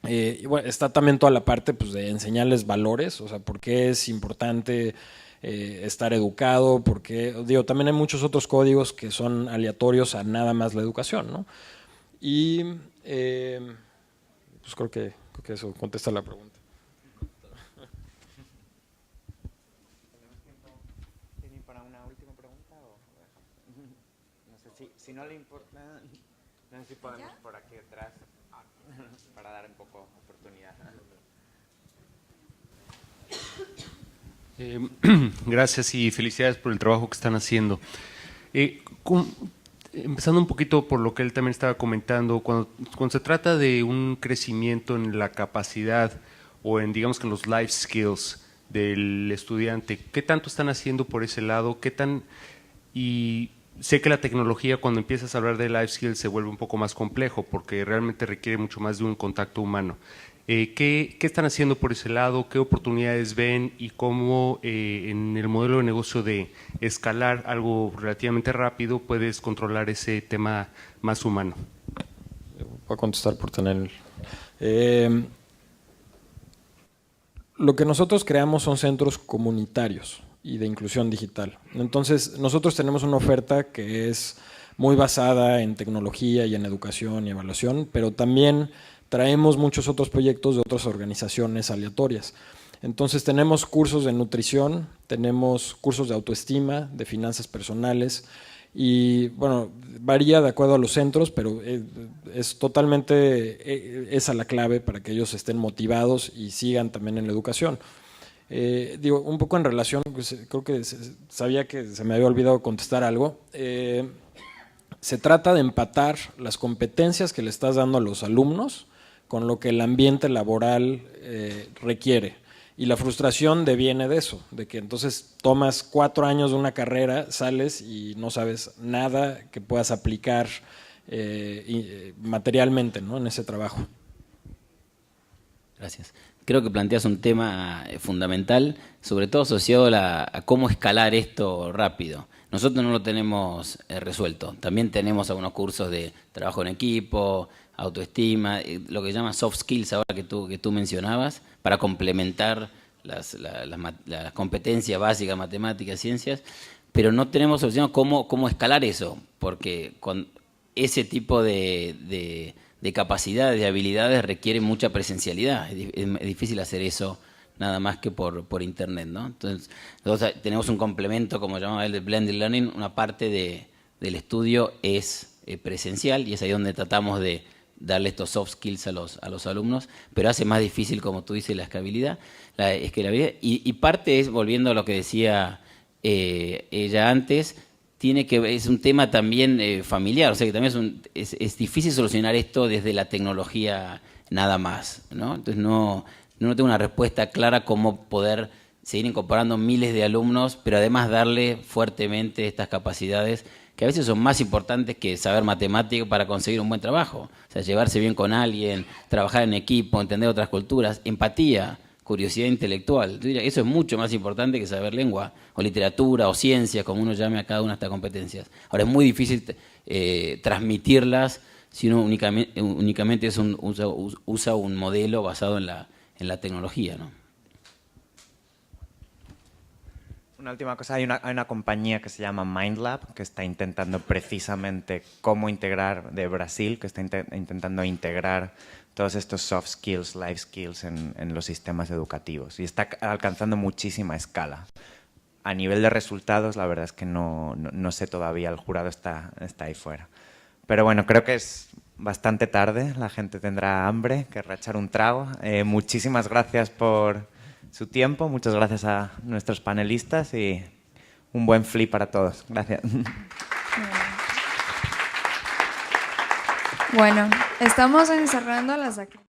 Y bueno, está también toda la parte pues, de enseñarles valores, o sea, por qué es importante estar educado, porque digo, también hay muchos otros códigos que son aleatorios a nada más la educación, ¿no? Y pues creo que eso contesta la pregunta. ¿Tienen para una última pregunta? No sé si no le importa, no sé si podemos por aquí atrás para dar un poco oportunidad. Gracias y felicidades por el trabajo que están haciendo. Empezando un poquito por lo que él también estaba comentando, cuando se trata de un crecimiento en la capacidad o en, digamos que en los life skills del estudiante, ¿qué tanto están haciendo por ese lado? Y sé que la tecnología, cuando empiezas a hablar de life skills, se vuelve un poco más complejo porque realmente requiere mucho más de un contacto humano. ¿Qué están haciendo por ese lado? ¿Qué oportunidades ven? ¿Y cómo en el modelo de negocio de escalar algo relativamente rápido puedes controlar ese tema más humano? Voy a contestar por tener... lo que nosotros creamos son centros comunitarios y de inclusión digital. Entonces, nosotros tenemos una oferta que es muy basada en tecnología y en educación y evaluación, pero también traemos muchos otros proyectos de otras organizaciones aleatorias. Entonces tenemos cursos de nutrición, tenemos cursos de autoestima, de finanzas personales y bueno, varía de acuerdo a los centros, pero es totalmente esa la clave para que ellos estén motivados y sigan también en la educación. Digo, un poco en relación, pues, creo que sabía que se me había olvidado contestar algo. Se trata de empatar las competencias que le estás dando a los alumnos con lo que el ambiente laboral requiere. Y la frustración deviene de eso, de que entonces tomas 4 años de una carrera, sales y no sabes nada que puedas aplicar materialmente, ¿no? En ese trabajo. Gracias. creo que planteas un tema fundamental, sobre todo asociado a cómo escalar esto rápido. Nosotros no lo tenemos resuelto. También tenemos algunos cursos de trabajo en equipo, autoestima, lo que se llama soft skills ahora que tú mencionabas, para complementar las competencias básicas, matemáticas, ciencias, pero no tenemos solución a cómo escalar eso, porque con ese tipo de capacidades, de habilidades, requiere mucha presencialidad. Es difícil hacer eso nada más que por internet, ¿no? Entonces, nosotros tenemos un complemento, como llamaba él, de blended learning. Una parte del estudio es presencial y es ahí donde tratamos de darle estos soft skills a los alumnos, pero hace más difícil, como tú dices, la escalabilidad. Y parte es, volviendo a lo que decía ella antes, es un tema también familiar, o sea que también es difícil solucionar esto desde la tecnología nada más, ¿no? Entonces no tengo una respuesta clara cómo poder seguir incorporando miles de alumnos, pero además darle fuertemente estas capacidades que a veces son más importantes que saber matemáticas para conseguir un buen trabajo. O sea, llevarse bien con alguien, trabajar en equipo, entender otras culturas, empatía, curiosidad intelectual. Yo diría, eso es mucho más importante que saber lengua, o literatura, o ciencia, como uno llame a cada una de estas competencias. Ahora, es muy difícil transmitirlas si uno únicamente usa un modelo basado en la tecnología, ¿no? Una última cosa, hay una compañía que se llama MindLab que está intentando precisamente cómo integrar, de Brasil, que está intentando integrar todos estos soft skills, life skills en los sistemas educativos y está alcanzando muchísima escala. A nivel de resultados, la verdad es que no sé todavía, el jurado está ahí fuera. Pero bueno, creo que es bastante tarde, la gente tendrá hambre, querrá echar un trago. Muchísimas gracias por su tiempo, muchas gracias a nuestros panelistas y un buen flip para todos. Gracias. Bueno, estamos cerrando las actividades.